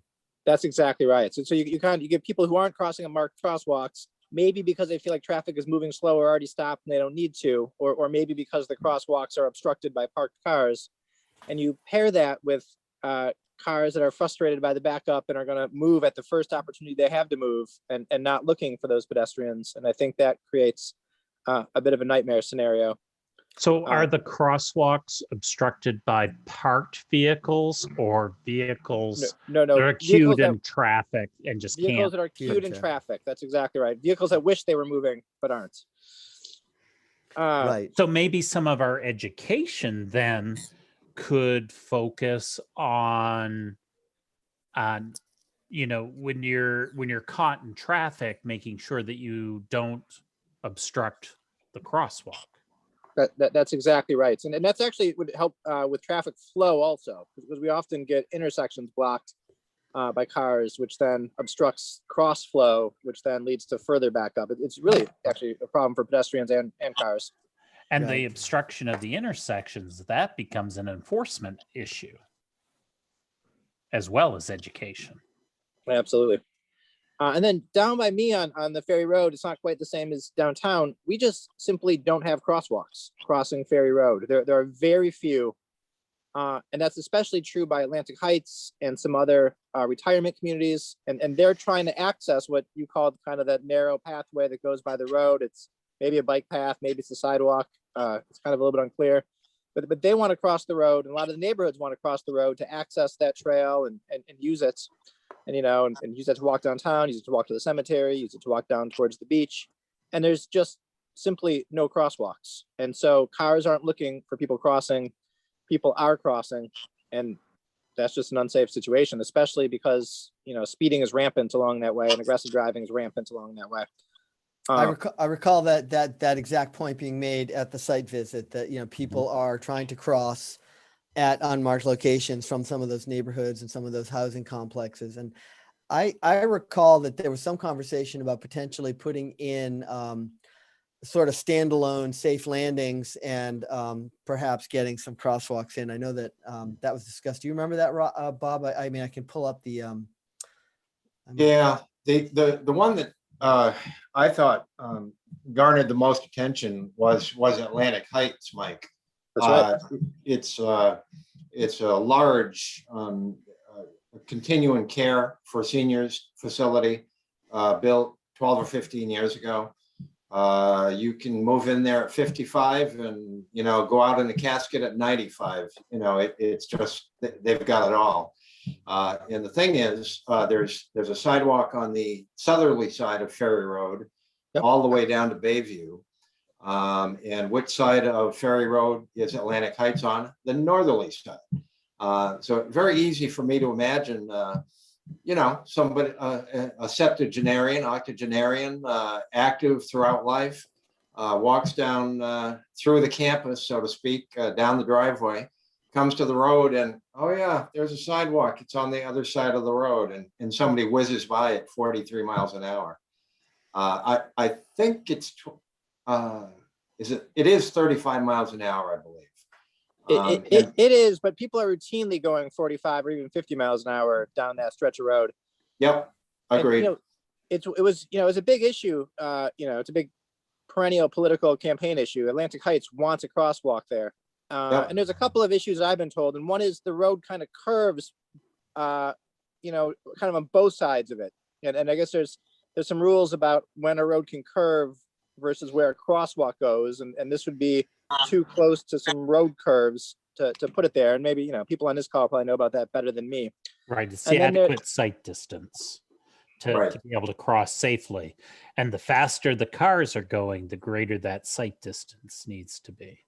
That's exactly right. So you get people who aren't crossing at marked crosswalks, maybe because they feel like traffic is moving slow or already stopped and they don't need to, or maybe because the crosswalks are obstructed by parked cars. And you pair that with cars that are frustrated by the backup and are going to move at the first opportunity they have to move and not looking for those pedestrians. And I think that creates a bit of a nightmare scenario. So are the crosswalks obstructed by parked vehicles or vehicles no, that are queued in traffic and just vehicles can't? that are queued in traffic? That's exactly right. Vehicles that wish they were moving but aren't. Right. So maybe some of our education then could focus on when you're caught in traffic, making sure that you don't obstruct the crosswalk. That's exactly right. And that's actually would help with traffic flow also, because we often get intersections blocked by cars, which then obstructs cross flow, which then leads to further backup. It's really actually a problem for pedestrians and cars. And the obstruction of the intersections, that becomes an enforcement issue as well as education. Absolutely. And then down by me on the Ferry Road, it's not quite the same as downtown. We just simply don't have crosswalks crossing Ferry Road. There are very few. And that's especially true by Atlantic Heights and some other retirement communities. And they're trying to access what you called kind of that narrow pathway that goes by the road. It's maybe a bike path, maybe it's a sidewalk. It's kind of a little bit unclear. But they want to cross the road, and a lot of the neighborhoods want to cross the road to access that trail and use it. And use that to walk downtown, use it to walk to the cemetery, use it to walk down towards the beach. And there's just simply no crosswalks. And so cars aren't looking for people crossing, people are crossing. And that's just an unsafe situation, especially because, speeding is rampant along that way and aggressive driving is rampant along that way. I recall that exact point being made at the site visit, that, people are trying to cross at unmarked locations from some of those neighborhoods and some of those housing complexes. And I recall that there was some conversation about potentially putting in sort of standalone safe landings and perhaps getting some crosswalks in. I know that that was discussed. Do you remember that, Bob? I mean, I can pull up the. Yeah, the one that I thought garnered the most attention was Atlantic Heights, Mike. That's right. It's a large continuing care for seniors facility built 12 or 15 years ago. You can move in there at 55 and, go out in the casket at 95. It's just, they've got it all. And the thing is, there's a sidewalk on the southerly side of Ferry Road, Yep. all the way down to Bayview. And which side of Ferry Road is Atlantic Heights on? The northerly side. So very easy for me to imagine, somebody, a septuagenarian, octogenarian, active throughout life, walks down through the campus, so to speak, down the driveway, comes to the road and, oh yeah, there's a sidewalk. It's on the other side of the road, and somebody whizzes by at 43 miles an hour. I think it's, it is 35 miles an hour, I believe. It is, but people are routinely going 45 or even 50 miles an hour down that stretch of road. Yep, And, agreed. it was a big issue. It's a big perennial political campaign issue. Atlantic Heights wants a crosswalk there. Yep. And there's a couple of issues I've been told. And one is the road kind of curves, kind of on both sides of it. And I guess there's some rules about when a road can curve versus where a crosswalk goes. And this would be too close to some road curves to put it there. And maybe, people on this call probably know about that better than me. Right. It's And the then adequate sight distance Right. to be able to cross safely. And the faster the cars are going, the greater that sight distance needs to be.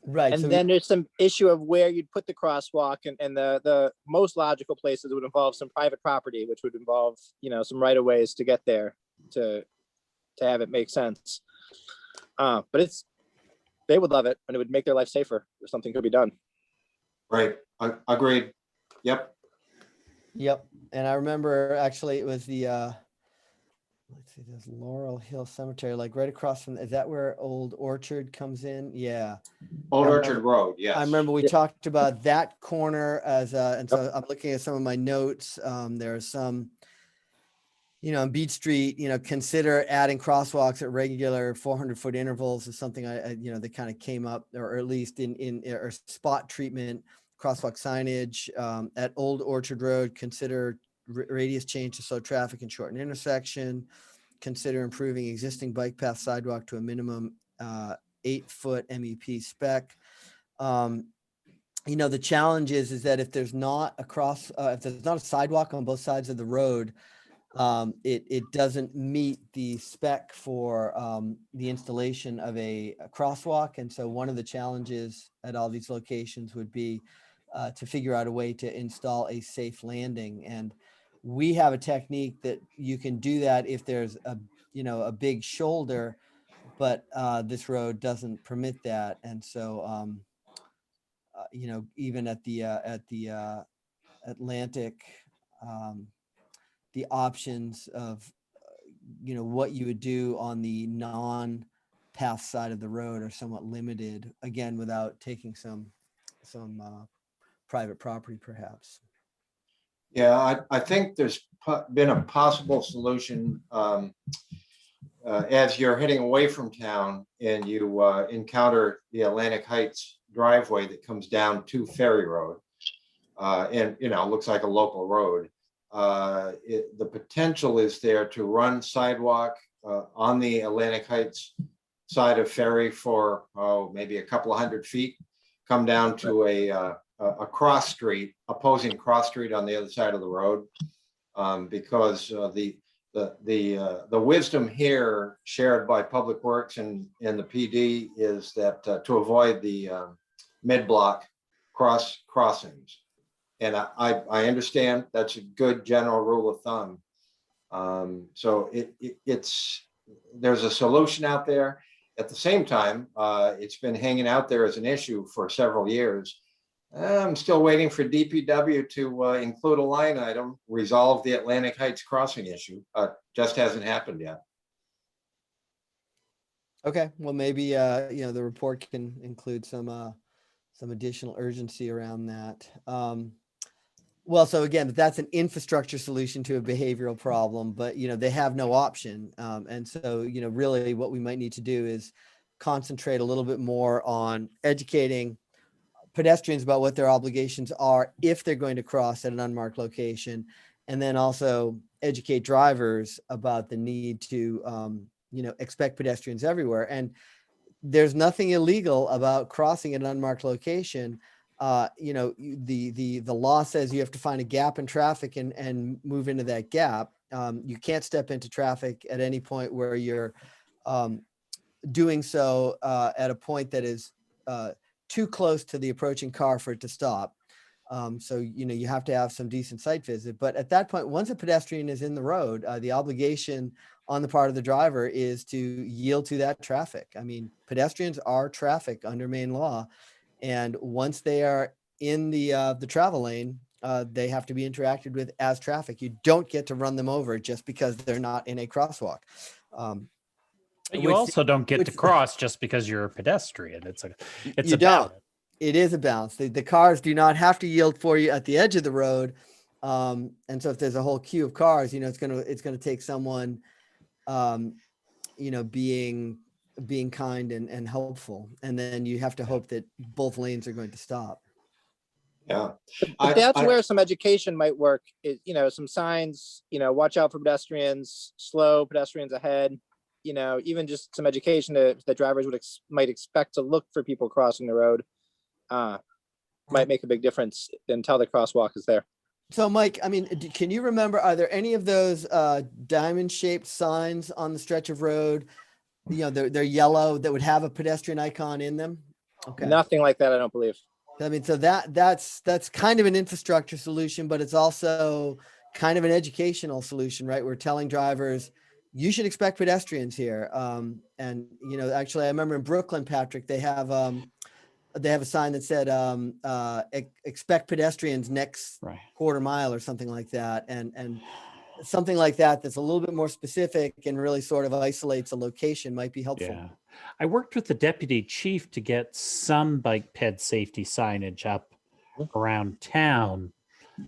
Right. And so then there's some issue of where you'd put the crosswalk, and the most logical places would involve some private property, which would involve, some right of ways to get there to have it make sense. But they would love it, and it would make their life safer if something could be done. Right, agreed. Yep. Yep. And I remember actually it was the, let's see, there's Laurel Hill Cemetery, like right across from, is that where Old Orchard comes in? Yeah. Old I Orchard remember- Road, yes. I remember we Yeah. talked about that corner as, and so I'm looking at some of my notes. There are some, on Beach Street, consider adding crosswalks at regular 400-foot intervals is something that kind of came up, or at least in or spot treatment, crosswalk signage at Old Orchard Road. Consider radius change to slow traffic and shorten intersection. Consider improving existing bike path sidewalk to a minimum 8-foot MEP spec. The challenge is that if there's not if there's not a sidewalk on both sides of the road, it doesn't meet the spec for the installation of a crosswalk. And so one of the challenges at all these locations would be to figure out a way to install a safe landing. And we have a technique that you can do that if there's a big shoulder, but this road doesn't permit that. And so, even at the Atlantic, the options of, what you would do on the non-path side of the road are somewhat limited, again, without taking some private property perhaps. Yeah, I think there's been a possible solution as you're heading away from town and you encounter the Atlantic Heights driveway that comes down to Ferry Road. And, looks like a local road. The potential is there to run sidewalk on the Atlantic Heights side of Ferry for, maybe a couple of 100 feet, come down to a cross street, opposing cross street on the other side of the road. Because the wisdom here shared by Public Works and the PD is that to avoid the mid-block crossings. And I understand that's a good general rule of thumb. So there's a solution out there. At the same time, it's been hanging out there as an issue for several years. I'm still waiting for DPW to include a line item, resolve the Atlantic Heights crossing issue. Just hasn't happened yet. Okay, well, maybe, the report can include some additional urgency around that. Well, so again, that's an infrastructure solution to a behavioral problem, but, they have no option. And so, really what we might need to do is concentrate a little bit more on educating pedestrians about what their obligations are if they're going to cross at an unmarked location, and then also educate drivers about the need to expect pedestrians everywhere. And there's nothing illegal about crossing an unmarked location. The law says you have to find a gap in traffic and move into that gap. You can't step into traffic at any point where you're doing so at a point that is too close to the approaching car for it to stop. So, you have to have some decent site visit. But at that point, once a pedestrian is in the road, the obligation on the part of the driver is to yield to that traffic. I mean, pedestrians are traffic under Maine law. And once they are in the travel lane, they have to be interacted with as traffic. You don't get to run them over just because they're not in a crosswalk. But you Which- also don't get to which- cross just because you're a pedestrian. It's You a don't. balance. It is a balance. The cars do not have to yield for you at the edge of the road. And so if there's a whole queue of cars, it's gonna take someone, being kind and helpful. And then you have to hope that both lanes are going to stop. Yeah. But that's where some education might work, is, some signs, watch out for pedestrians, slow pedestrians ahead, even just some education that drivers might expect to look for people crossing the road, might make a big difference until the crosswalk is there. So Mike, I mean, can you remember, are there any of those diamond shaped signs on the stretch of road? They're yellow that would have a pedestrian icon in them? Okay. Nothing like that, I don't believe. I mean, so that's kind of an infrastructure solution, but it's also kind of an educational solution, right? We're telling drivers, you should expect pedestrians here. Actually I remember in Brooklyn, Patrick, they have a sign that said, expect pedestrians next Right. quarter mile or something like that. And something like that, that's a little bit more specific and really sort of isolates a location might be helpful. Yeah. I worked with the deputy chief to get some bike ped safety signage up around town,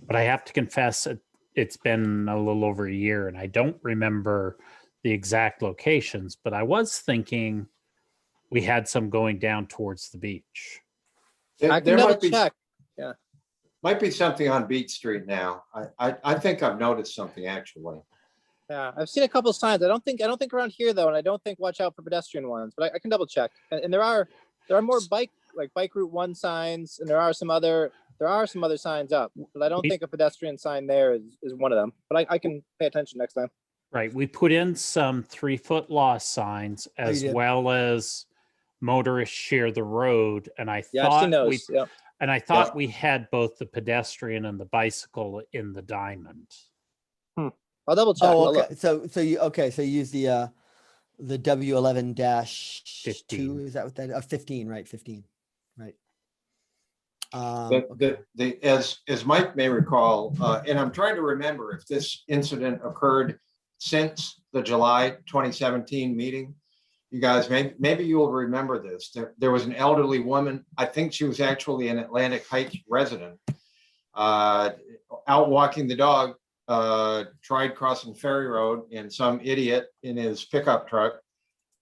but I have to confess it's been a little over a year and I don't remember the exact locations, but I was thinking we had some going down towards the beach. I can There double might be, check. might be something on Beach Street now. I think I've noticed something actually. Yeah, I've seen a couple of signs. I don't think around here though, and I don't think watch out for pedestrian ones, but I can double check. And there are more bike route 1 signs, and there are some other signs up, but I don't think a pedestrian sign there is one of them. But I can pay attention next time. Right. We put in some 3-foot loss signs you as did. well as motorists share the road. And I Yeah, I've thought seen those. Yeah. and I thought we had both the pedestrian and the bicycle in the diamond. I'll double check. Oh, I'll look. okay. So you use the W11-2, 15. is that what that, 15, right? 15, right. As Mike may recall, and I'm trying to remember if this incident occurred since the July 2017 meeting. You guys, maybe you will remember this. There was an elderly woman, I think she was actually an Atlantic Heights resident, out walking the dog, tried crossing Ferry Road, and some idiot in his pickup truck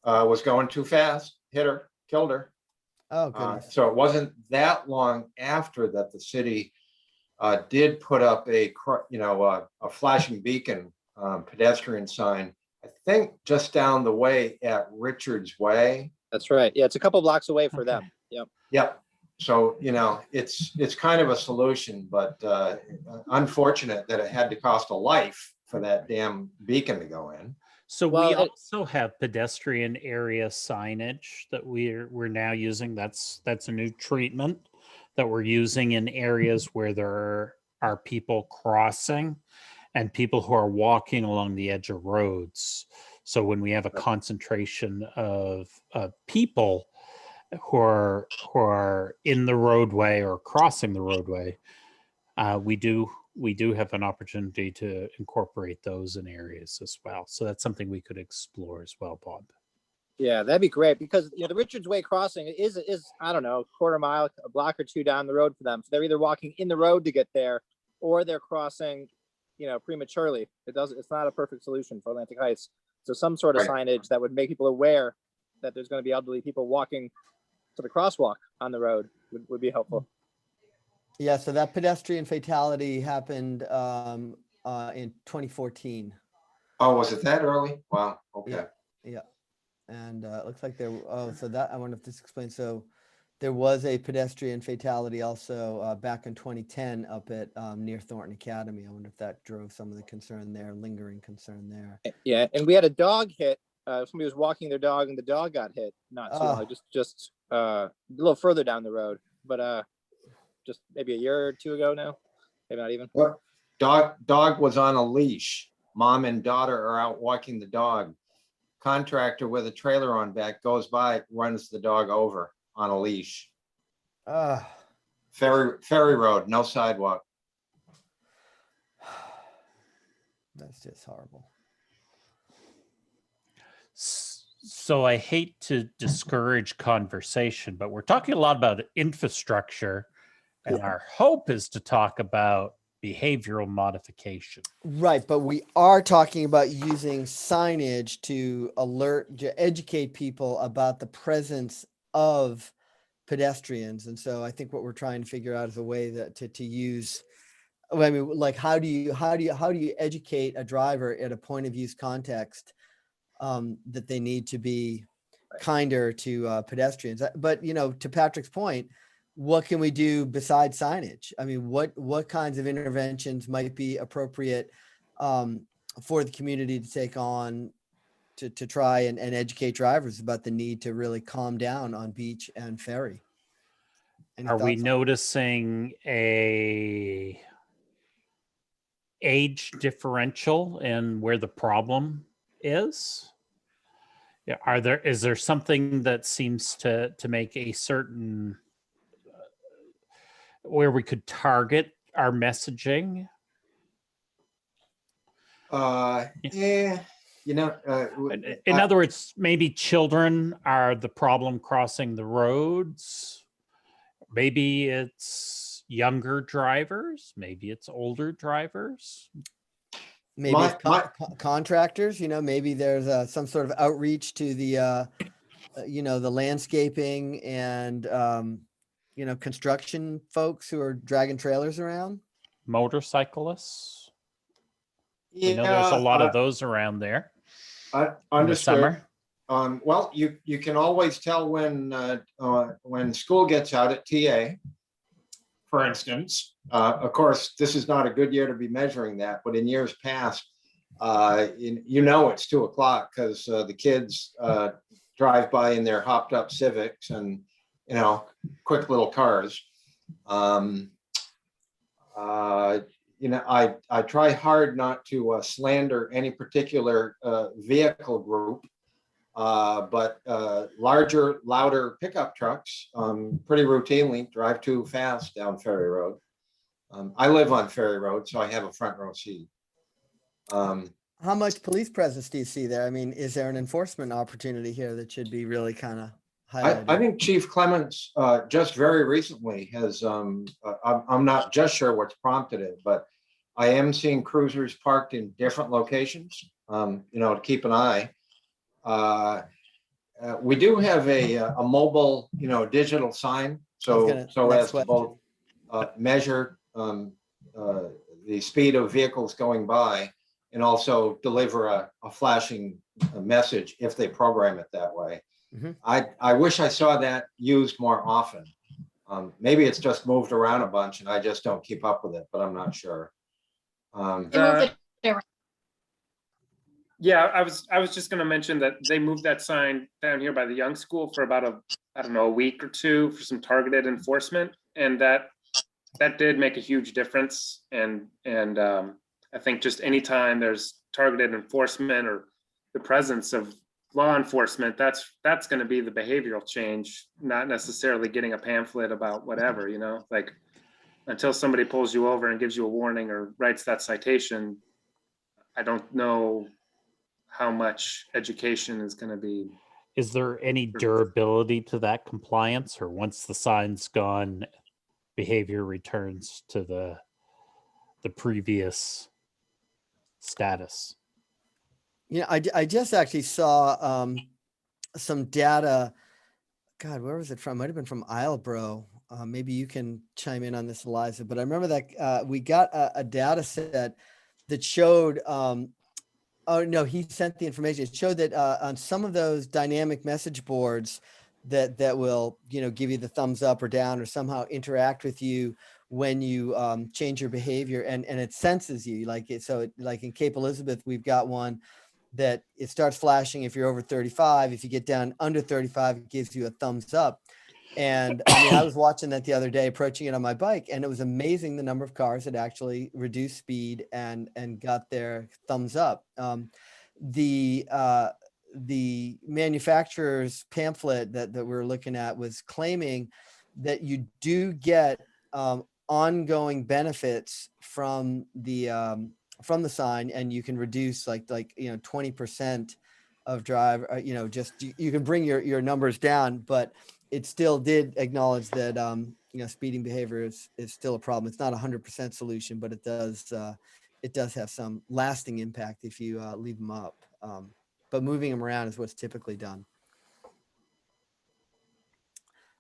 was going too fast, hit her, killed her. Oh, goodness. So it wasn't that long after that the city did put up a flashing beacon pedestrian sign, I think just down the way at Richards Way. That's right. Yeah, it's a couple blocks away for Okay. them. Yep. Yep. So, it's kind of a solution, but unfortunate that it had to cost a life for that damn beacon to go in. So we Well, also have pedestrian area signage that we're now using. That's a new treatment that we're using in areas where there are people crossing and people who are walking along the edge of roads. So when we have a concentration of people who are in the roadway or crossing the roadway, we do have an opportunity to incorporate those in areas as well. So that's something we could explore as well, Bob. Yeah, that'd be great, because the Richards Way crossing is I don't know, a quarter mile, a block or two down the road for them. So they're either walking in the road to get there, or they're crossing prematurely. It's not a perfect solution for Atlantic Heights. So some sort of signage that would make people aware that there's going to be elderly people walking to the crosswalk on the road would be helpful. Yeah, so that pedestrian fatality happened in 2014. Oh, was it that early? Wow. Okay. Yeah. And it looks like so that, I wonder if this explains. So there was a pedestrian fatality also back in 2010 up at near Thornton Academy. I wonder if that drove some of the concern there, lingering concern there. Yeah, and we had a dog hit. Somebody was walking their dog, and the dog got hit not too long, Oh. just a little further down the road, but just maybe a year or two ago now, maybe not even. What? Dog was on a leash. Mom and daughter are out walking the dog. Contractor with a trailer on back goes by, runs the dog over on a leash. Ferry Road, no sidewalk. That's just horrible. So I hate to discourage conversation, but we're talking a lot about infrastructure, and our hope is to talk about behavioral modification. Right, but we are talking about using signage to educate people about the presence of pedestrians. And so I think what we're trying to figure out is a way that to use, I mean, like, how do you educate a driver at a point of use context that they need to be kinder to pedestrians? But, you know, to Patrick's point, what can we do besides signage? I mean, what kinds of interventions might be appropriate for the community to take on to try and educate drivers about the need to really calm down on Beach and Ferry? Any Are we thoughts on that? noticing a age differential in where the problem is? Yeah, is there something that seems to make a certain where we could target our messaging? Yeah, you know, In other words, maybe children are the problem crossing the roads. Maybe it's younger drivers. Maybe it's older drivers. Maybe it's contractors, you know, maybe there's some sort of outreach to the, you know, the landscaping and, you know, construction folks who are dragging trailers around. Motorcyclists. We know there's a lot of those around there in the understood. summer. Well, you can always tell when school gets out at TA, for instance. Of course, this is not a good year to be measuring that, but in years past, you know it's 2 o'clock because the kids drive by in their hopped up Civics and, you know, quick little cars. You know, I try hard not to slander any particular vehicle group, but larger, louder pickup trucks pretty routinely drive too fast down Ferry Road. I live on Ferry Road, so I have a front row seat. How much police presence do you see there? I mean, is there an enforcement opportunity here that should be really kind of highlighted? I think Chief Clements just very recently has, I'm not just sure what's prompted it, but I am seeing cruisers parked in different locations, you know, to keep an eye. We do have a mobile, you know, digital sign, so as to both measure the speed of vehicles going by and also deliver a flashing message if they program it that way. Mhm. I wish I saw that used more often. Maybe it's just moved around a bunch and I just don't keep up with it, but I'm not sure. Yeah, I was just going to mention that they moved that sign down here by the Young School for about a week or two for some targeted enforcement, and that did make a huge difference. And I think just anytime there's targeted enforcement or the presence of law enforcement, that's going to be the behavioral change, not necessarily getting a pamphlet about whatever, you know, like until somebody pulls you over and gives you a warning or writes that citation, I don't know how much education is going to be. Is there any durability to that compliance, or once the sign's gone, behavior returns to the previous status? You know, I just actually saw some data. God, where was it from? Might have been from Isleboro. Maybe you can chime in on this, Eliza. But I remember that we got a data set that showed Oh, no, he sent the information. It showed that on some of those dynamic message boards that will, give you the thumbs up or down or somehow interact with you when you change your behavior, and it senses you like in Cape Elizabeth, we've got one that it starts flashing if you're over 35. If you get down under 35, it gives you a thumbs up. And I mean, I was watching that the other day, approaching it on my bike, and it was amazing the number of cars that actually reduced speed and got their thumbs up. The manufacturer's pamphlet that we're looking at was claiming that you do get ongoing benefits from the sign, and you can reduce like 20% of drive. Just you can bring your numbers down, but it still did acknowledge that speeding behavior is still a problem. It's not 100% solution, but it does have some lasting impact if you leave them up. But moving them around is what's typically done.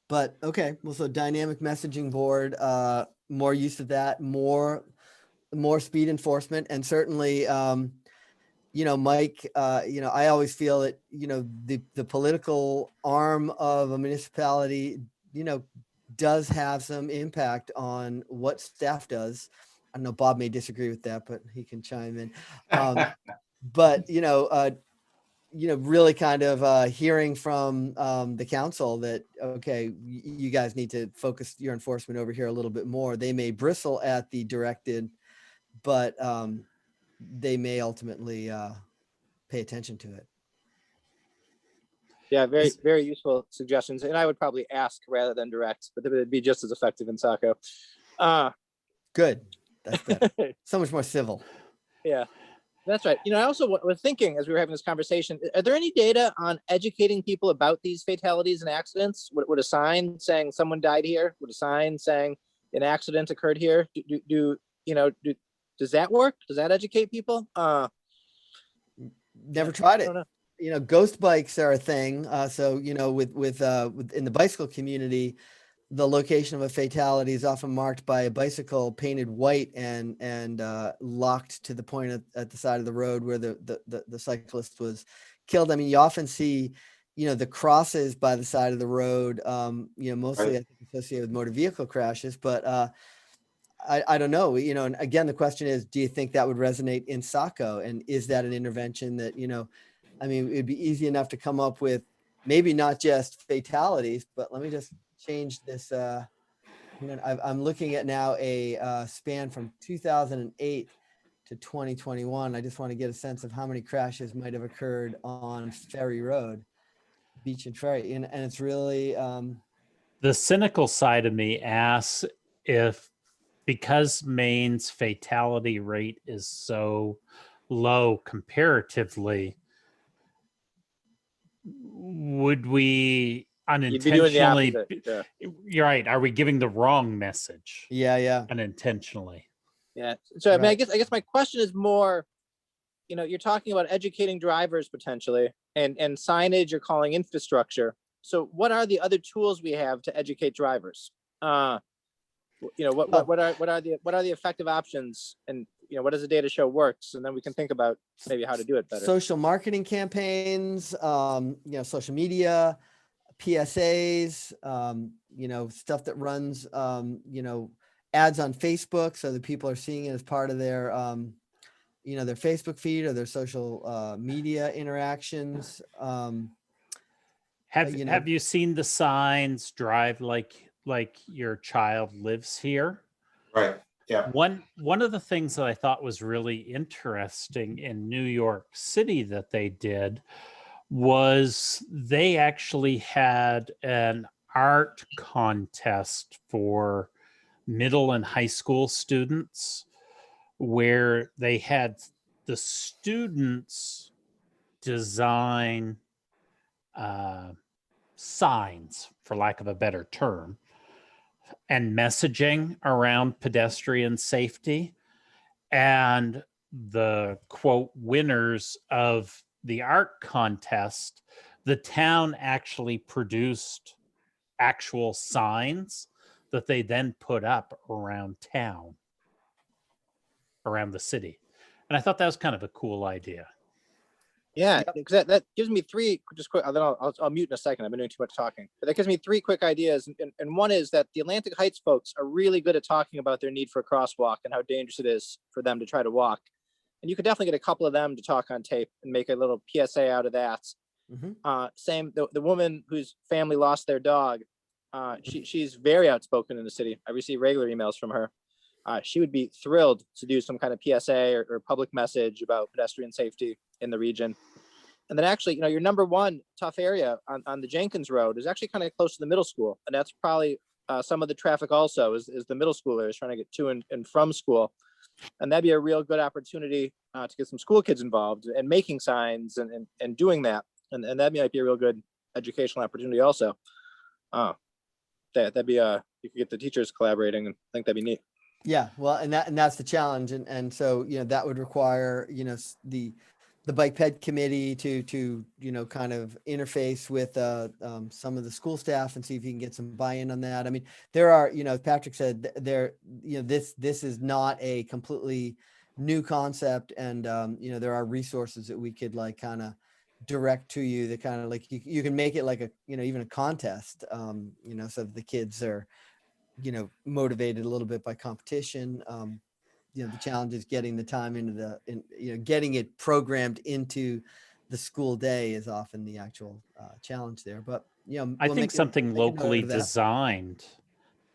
But okay, well, so dynamic messaging board, more use of that, more speed enforcement, and certainly, Mike, I always feel that, the political arm of a municipality, does have some impact on what staff does. I know Bob may disagree with that, but he can chime in. But, really kind of hearing from the council that, okay, you guys need to focus your enforcement over here a little bit more. They may bristle at the directed, but they may ultimately pay attention to it. Yeah, very, very useful suggestions. And I would probably ask rather than direct, but it'd be just as effective in Saco. Good. That's better. So much more civil. Yeah, that's right. I also was thinking as we were having this conversation, are there any data on educating people about these fatalities and accidents? Would a sign saying someone died here? Would a sign saying an accident occurred here? Does that work? Does that educate people? Never tried I it. don't know. Ghost bikes are a thing. So, with in the bicycle community, the location of a fatality is often marked by a bicycle painted white and locked to the point at the side of the road where the cyclist was killed. I mean, you often see, the crosses by the side of the road, mostly Right. I think associated with motor vehicle crashes, but I don't know, and again, the question is, do you think that would resonate in Saco? And is that an intervention that, I mean, it'd be easy enough to come up with maybe not just fatalities, but let me just change this. I'm looking at now a span from 2008 to 2021. I just want to get a sense of how many crashes might have occurred on Ferry Road, Beach and Ferry. And it's really, The cynical side of me asks if, because Maine's fatality rate is so low comparatively, would we You'd be doing the unintentionally? opposite. Yeah. You're right. Are we giving the wrong message yeah. unintentionally? Yeah. So I mean, Right. I guess my question is more, you're talking about educating drivers potentially, and signage you're calling infrastructure. So what are the other tools we have to educate drivers? What are the effective options, and what does the data show works, and then we can think about maybe how to do it better. Social marketing campaigns, social media, PSAs, stuff that runs, ads on Facebook, so that people are seeing it as part of their, their Facebook feed or their social media interactions. Have you seen the signs, drive like your child lives here? Right. Yeah. One of the things that I thought was really interesting in New York City that they did was they actually had an art contest for middle and high school students, where they had the students design signs, for lack of a better term, and messaging around pedestrian safety. And the quote winners of the art contest, the town actually produced actual signs that they then put up around town, around the city. And I thought that was kind of a cool idea. Yeah, Yep. because that gives me three, just quick, then I'll mute in a second. I've been doing too much talking. But that gives me three quick ideas. And one is that the Atlantic Heights folks are really good at talking about their need for a crosswalk and how dangerous it is for them to try to walk. And you could definitely get a couple of them to talk on tape and make a little PSA out of that. Same, the woman whose family lost their dog, she's very outspoken in the city. I receive regular emails from her. She would be thrilled to do some kind of PSA or public message about pedestrian safety in the region. And then actually, your number one tough area on the Jenkins Road is actually kind of close to the middle school. And that's probably some of the traffic also is the middle schoolers trying to get to and from school. And that'd be a real good opportunity to get some school kids involved and making signs and doing that. And that might be a real good educational opportunity also. That'd be you could get the teachers collaborating, and I think that'd be neat. Yeah, well, and that's the challenge, and so that would require the bike ped committee to kind of interface with some of the school staff and see if you can get some buy-in on that. I mean, there are, as Patrick said, this is not a completely new concept, and there are resources that we could like kind of direct to you that kind of like you can make it like a even a contest, so that the kids are motivated a little bit by competition. The challenge is getting the time into getting it programmed into the school day is often the actual challenge there. But I we'll think something make a note locally of that. designed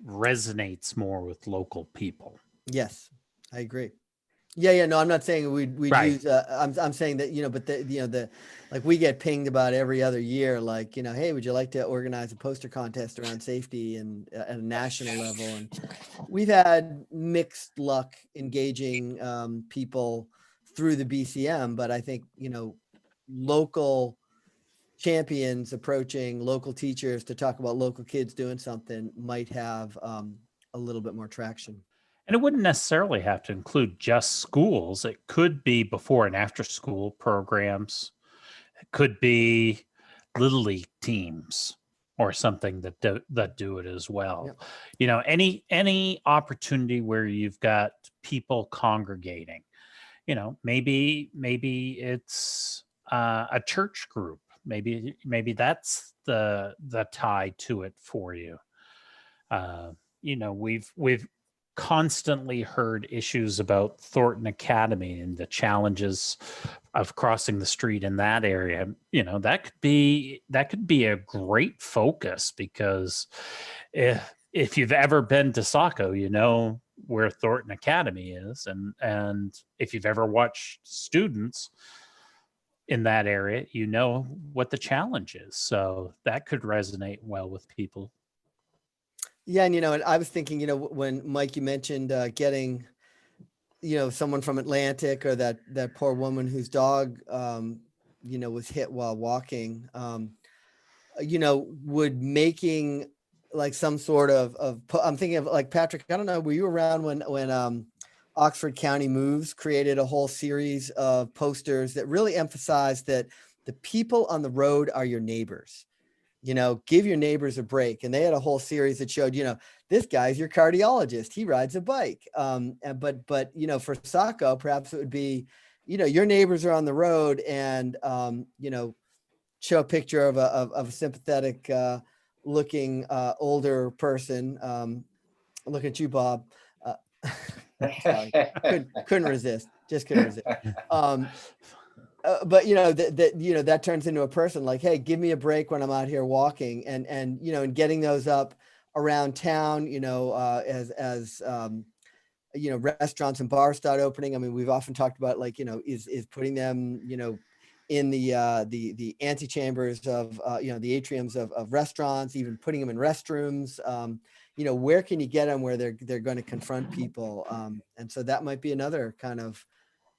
resonates more with local people. Yes, I agree. Yeah. No, I'm not saying we'd Right. use. I'm saying that but the like we get pinged about every other year. Like hey, would you like to organize a poster contest around safety and at a national level? And we've had mixed luck engaging people through the BCM, but I think local champions approaching local teachers to talk about local kids doing something might have a little bit more traction. And it wouldn't necessarily have to include just schools. It could be before and after school programs. It could be little league teams or something that do it as well. Yep. Any opportunity where you've got people congregating. Maybe it's a church group. Maybe that's the tie to it for you. We've constantly heard issues about Thornton Academy and the challenges of crossing the street in that area. That could be a great focus, because if you've ever been to Saco, where Thornton Academy is, and if you've ever watched students in that area, what the challenge is. So that could resonate well with people. Yeah, and and I was thinking, when Mike, you mentioned getting, someone from Atlantic, or that poor woman whose dog, was hit while walking, would making like some sort of I'm thinking of like Patrick. I don't know, were you around when Oxford County Moves created a whole series of posters that really emphasized that the people on the road are your neighbors? Give your neighbors a break. And they had a whole series that showed, this guy's your cardiologist. He rides a bike. But for Saco, perhaps it would be, your neighbors are on the road, and, show a picture of a sympathetic looking older person. Look at you, Bob. Sorry. Couldn't resist. Just couldn't resist. But that turns into a person like, hey, give me a break when I'm out here walking, and getting those up around town, as restaurants and bars start opening. I mean, we've often talked about like, is putting them, in the antechambers of, the atriums of restaurants, even putting them in restrooms. Where can you get them where they're going to confront people? And so that might be another kind of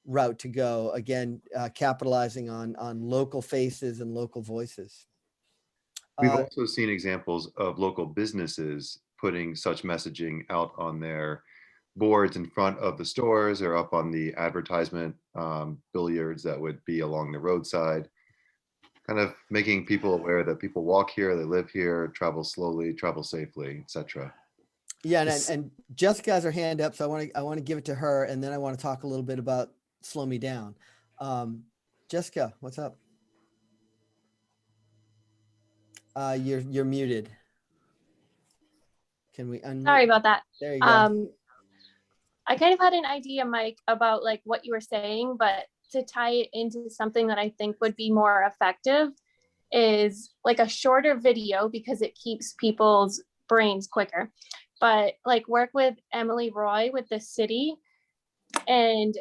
route to go, again, capitalizing on local faces and local voices. We've also seen examples of local businesses putting such messaging out on their boards in front of the stores, or up on the advertisement billiards that would be along the roadside, kind of making people aware that people walk here, they live here, travel slowly, travel safely, etc. Yeah, and Jessica has her hand up, so I want to give it to her, and then I want to talk a little bit about Slow Me Down. Jessica, what's up? You're muted. Can we unmute? Sorry about that. There you go. I kind of had an idea, Mike, about like what you were saying, but to tie it into something that I think would be more effective is like a shorter video because it keeps people's brains quicker. But like work with Emily Roy with the city and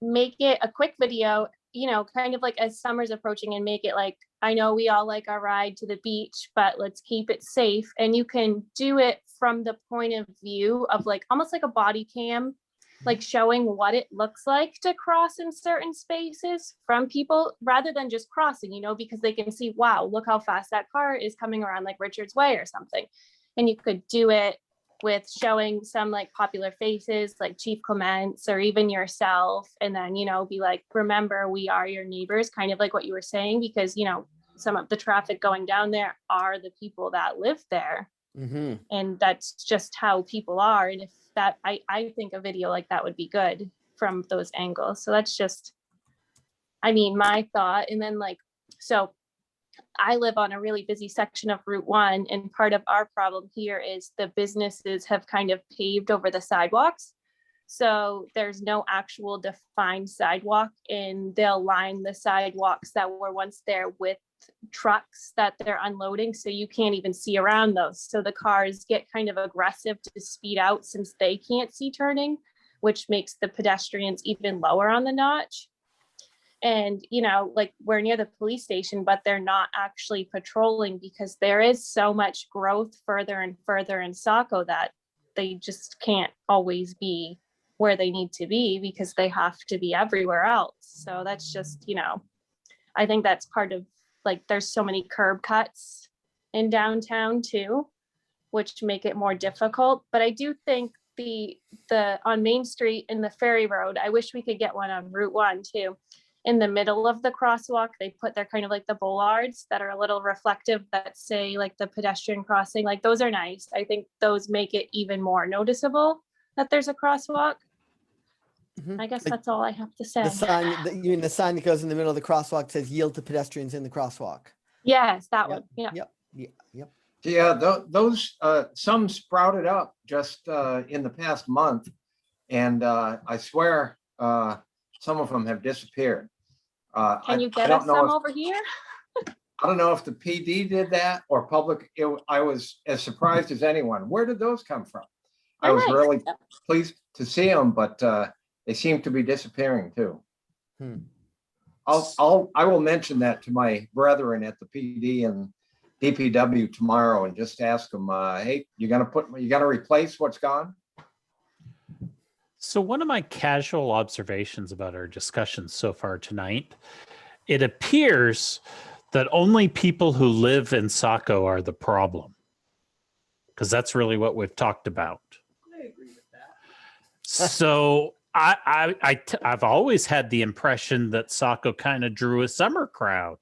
make it a quick video, you know, kind of like as summer's approaching, and make it like, I know we all like our ride to the beach, but let's keep it safe. And you can do it from the point of view of like almost like a body cam, like showing what it looks like to cross in certain spaces from people rather than just crossing, you know, because they can see, wow, look how fast that car is coming around like Richard's Way or something. And you could do it with showing some like popular faces like Chief Clements or even yourself. And then, you know, be like, remember, we are your neighbors, kind of like what you were saying, because, you know, some of the traffic going down there are the people that live there. Mm-hmm. And that's just how people are. And if that, I think a video like that would be good from those angles. So that's just, I mean, my thought. And then like, so I live on a really busy section of Route 1, and part of our problem here is the businesses have kind of paved over the sidewalks. So there's no actual defined sidewalk, and they'll line the sidewalks that were once there with trucks that they're unloading. So you can't even see around those. So the cars get kind of aggressive to speed out since they can't see turning, which makes the pedestrians even lower on the notch. And, you know, like we're near the police station, but they're not actually patrolling because there is so much growth further and further in Saco that they just can't always be where they need to be because they have to be everywhere else. So that's just, you know, I think that's part of like, there's so many curb cuts in downtown too, which make it more difficult. But I do think the on Main Street and the Ferry Road, I wish we could get one on Route 1 too. In the middle of the crosswalk, they put their kind of like the bollards that are a little reflective that say like the pedestrian crossing, like those are nice. I think those make it even more noticeable that there's a crosswalk. Mhm. I guess Like that's all I have to say. the sign, you mean the sign that goes in the middle of the crosswalk says yield to pedestrians in the crosswalk. Yes, that Yep, one. Yeah. Yep. Yeah, those, some sprouted up just in the past month. And I swear, some of them have disappeared. Can you I get don't us know some if- over here? I don't know if the PD did that or public. I was as surprised as anyone. Where did those come from? I They're was nice. really Yep. pleased to see them, but they seem to be disappearing too. Hmm. I will mention that to my brethren at the PD and DPW tomorrow and just ask them, hey, you gonna replace what's gone? So one of my casual observations about our discussion so far tonight, it appears that only people who live in Saco are the problem, because that's really what we've talked about. I agree with that. So I've always had the impression that Saco kind of drew a summer crowd.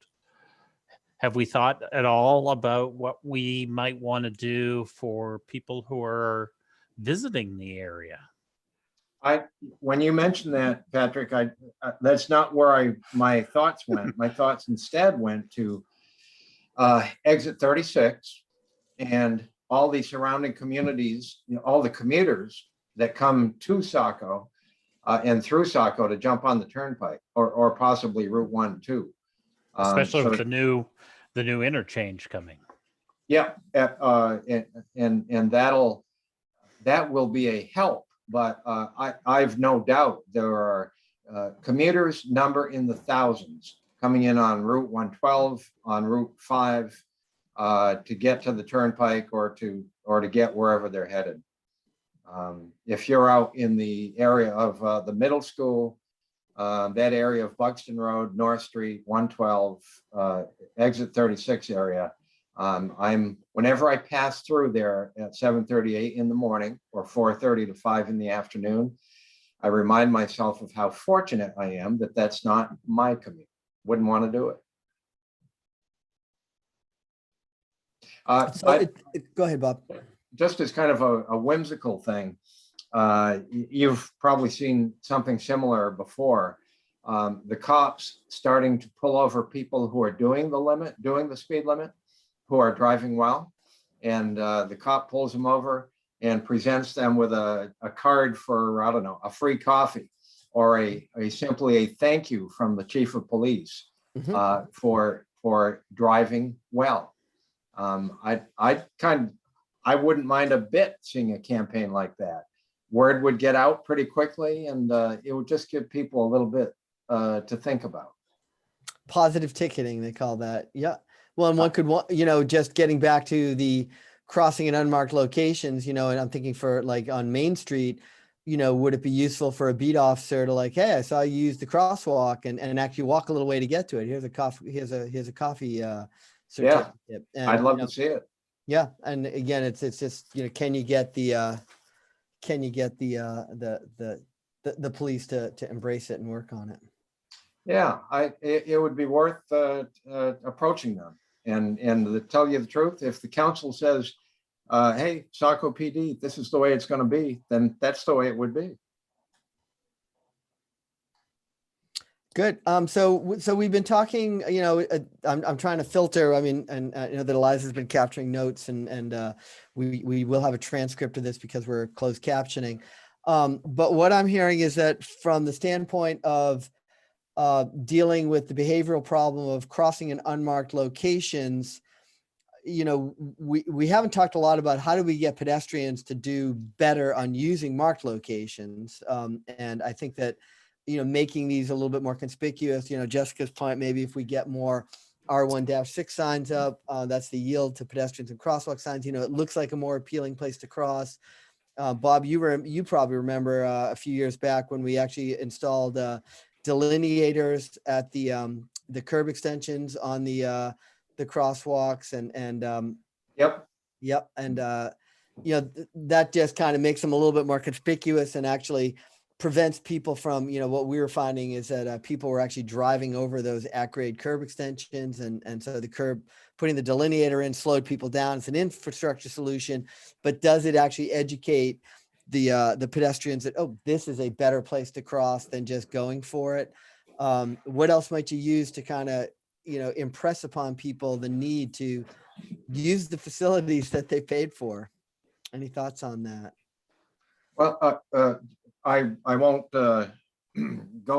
Have we thought at all about what we might want to do for people who are visiting the area? When you mentioned that, Patrick, that's not where my thoughts went. My thoughts instead went to exit 36 and all the surrounding communities, you know, all the commuters that come to Saco and through Saco to jump on the turnpike or possibly Route 1 too. Especially So with the new interchange coming. yeah, and that will be a help. But I've no doubt there are commuters number in the thousands coming in on Route 112, on Route 5 to get to the turnpike or to get wherever they're headed. If you're out in the area of the middle school, that area of Buxton Road, North Street, 112, exit 36 area, whenever I pass through there at 7:38 in the morning or 4:30 to 5 in the afternoon, I remind myself of how fortunate I am that that's not my commute. Wouldn't want to do it. So go ahead, Bob. Just as kind of a whimsical thing, you've probably seen something similar before. the cops starting to pull over people who are doing the speed limit, who are driving well. And the cop pulls them over and presents them with a card for, I don't know, a free coffee, or a simply a thank you from the chief of police for driving well. I wouldn't mind a bit seeing a campaign like that. Word would get out pretty quickly, and it would just give people a little bit to think about. Positive ticketing, they call that. Yeah. Well, and one could, just getting back to the crossing in unmarked locations, and I'm thinking for like on Main Street, would it be useful for a beat officer to like, hey, I saw you use the crosswalk and actually walk a little way to get to it. Here's a coffee, here's a coffee certificate. And, I'd love to see it. Yeah. And again, it's just, can you get the police to embrace it and work on it? Yeah, it would be worth approaching them. And to tell you the truth, if the council says, hey, Saco PD, this is the way it's going to be, then that's the way it would be. Good. So we've been talking, I'm trying to filter, and that Eliza's been capturing notes, and we will have a transcript of this because we're closed captioning. But what I'm hearing is that from the standpoint of dealing with the behavioral problem of crossing in unmarked locations, we haven't talked a lot about how do we get pedestrians to do better on using marked locations. And I think that, making these a little bit more conspicuous, Jessica's point, maybe if we get more R1-6 signs up, that's the yield to pedestrians and crosswalk signs, it looks like a more appealing place to cross. Bob, you probably remember a few years back when we actually installed delineators at the curb extensions on the crosswalks and yep. And that just kind of makes them a little bit more conspicuous and actually prevents people from, what we were finding is that people were actually driving over those at-grade curb extensions. And so the curb, putting the delineator in slowed people down. It's an infrastructure solution, but does it actually educate the pedestrians that, oh, this is a better place to cross than just going for it? What else might you use to kind of, impress upon people the need to use the facilities that they paid for? Any thoughts on that? Well, I won't go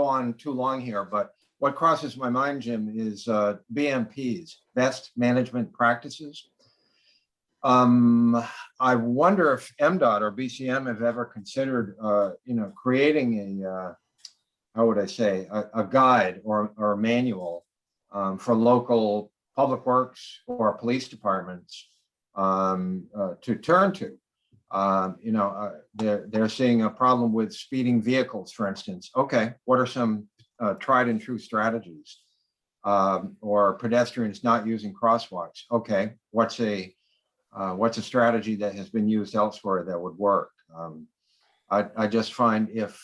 on too long here, but what crosses my mind, Jim, is BMPs, best management practices. I wonder if MDOT or BCM have ever considered, creating a guide or a manual for local public works or police departments to turn to. They're seeing a problem with speeding vehicles, for instance. Okay, what are some tried and true strategies? Or pedestrians not using crosswalks. Okay, what's a strategy that has been used elsewhere that would work? I just find if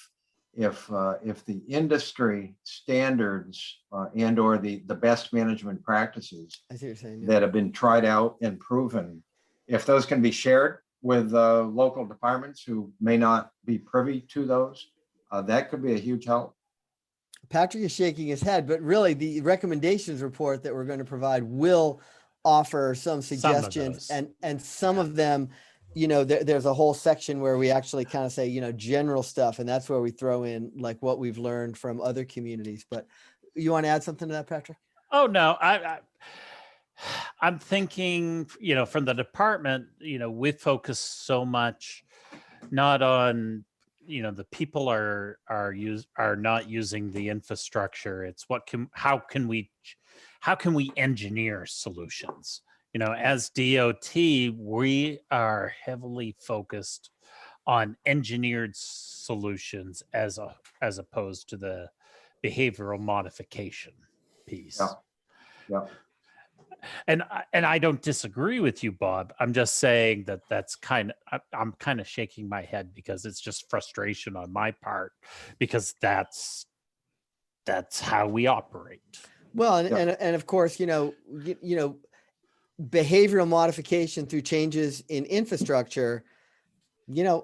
the industry standards and or the best management practices I see what you're saying, yeah. that have been tried out and proven, if those can be shared with local departments who may not be privy to those, that could be a huge help. Patrick is shaking his head, but really the recommendations report that we're going to provide will offer some suggestions, and some of them, there's a whole section where we actually kind of say, general stuff, and that's where we throw in like what we've learned from other communities. But you want to add something to that, Patrick? Oh, no, I'm thinking, from the department, we focus so much not on, the people are not using the infrastructure. It's how can we engineer solutions? As DOT, we are heavily focused on engineered solutions as opposed to the behavioral modification piece. Yeah. And I don't disagree with you, Bob. I'm just saying I'm kind of shaking my head because it's just frustration on my part, because that's how we operate. Well, and of course, behavioral modification through changes in infrastructure,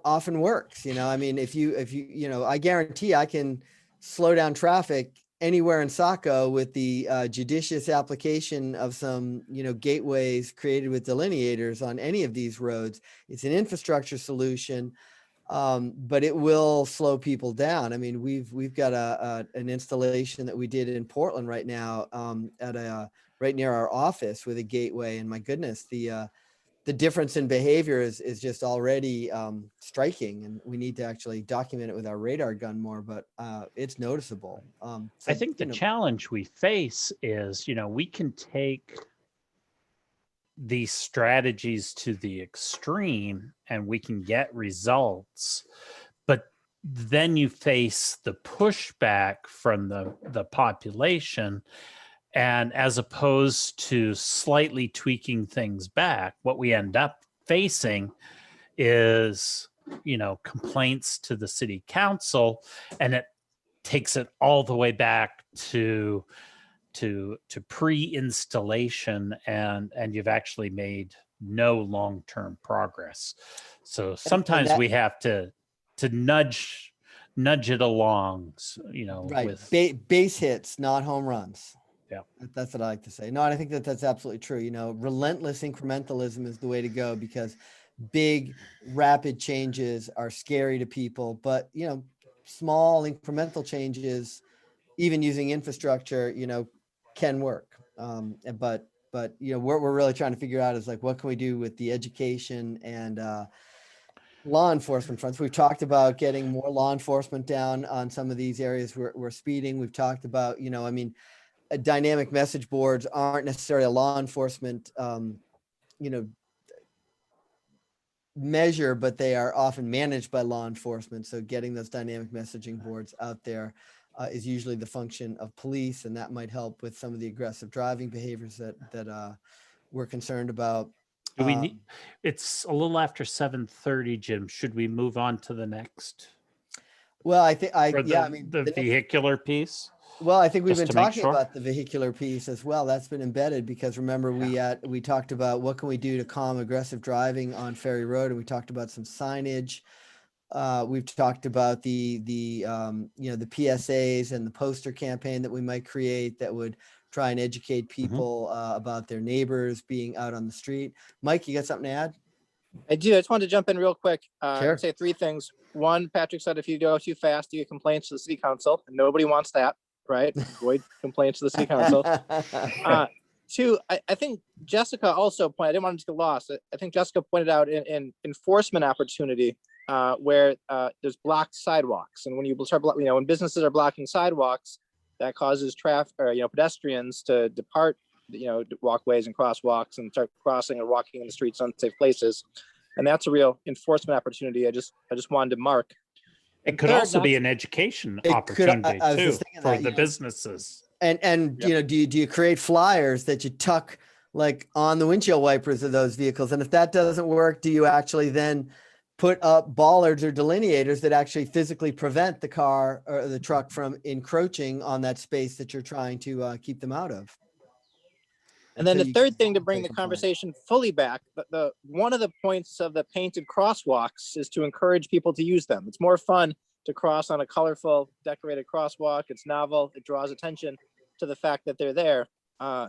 often works. If you, I guarantee I can slow down traffic anywhere in Saco with the judicious application of some, gateways created with delineators on any of these roads. It's an infrastructure solution, but it will slow people down. I mean, we've got an installation that we did in Portland right now, at right near our office with a gateway, and my goodness, the difference in behavior is just already striking, and we need to actually document it with our radar gun more, but it's noticeable. I think the challenge we face is, we can take these strategies to the extreme and we can get results, but then you face the pushback from the population. And as opposed to slightly tweaking things back, what we end up facing is, complaints to the city council, and it takes it all the way back to pre-installation, and you've actually made no long-term progress. So sometimes we have to nudge it along, right, with base hits, not home runs. Yeah, that's what I like to say. No, I think that's absolutely true. Relentless incrementalism is the way to go, because big, rapid changes are scary to people. But, small incremental changes, even using infrastructure, can work. But what we're really trying to figure out is, like, what can we do with the education and law enforcement fronts. We've talked about getting more law enforcement down on some of these areas where we're speeding. We've talked about, dynamic message boards aren't necessarily a law enforcement, measure, but they are often managed by law enforcement. So getting those dynamic messaging boards out there is usually the function of police, and that might help with some of the aggressive driving behaviors that we're concerned about. Do we need? It's a little after 7:30, Jim. Should we move on to the next? Well, I think the vehicular piece. Well, I think we've been talking sure. about the vehicular piece as well. That's been embedded, because remember, we talked about what can we do to calm aggressive driving on Ferry Road, and we talked about some signage. We've talked about the PSAs and the poster campaign that we might create that would try and educate people about their neighbors being out on the street. Mike, you got something to add? I do. I just wanted to jump in real quick. Sure. Say three things. One, Patrick said if you go too fast, you get complaints to the city council, and nobody wants that, right? Avoid complaints to the city council. Two, I think Jessica also pointed, I didn't want to get lost. I think Jessica pointed out in enforcement opportunity where there's blocked sidewalks. And when you start, when businesses are blocking sidewalks, that causes traffic or, pedestrians to depart, walkways and crosswalks and start crossing or walking in the streets, unsafe places. And that's a real enforcement opportunity. I just wanted to mark. It could also be an education opportunity too for the businesses. And do you create flyers that you tuck like on the windshield wipers of those vehicles? And if that doesn't work, do you actually then put up bollards or delineators that actually physically prevent the car or the truck from encroaching on that space that you're trying to keep them out of? And then the third thing to bring the conversation fully back, the one of the points of the painted crosswalks is to encourage people to use them. It's more fun to cross on a colorful, decorated crosswalk. It's novel. It draws attention to the fact that they're there.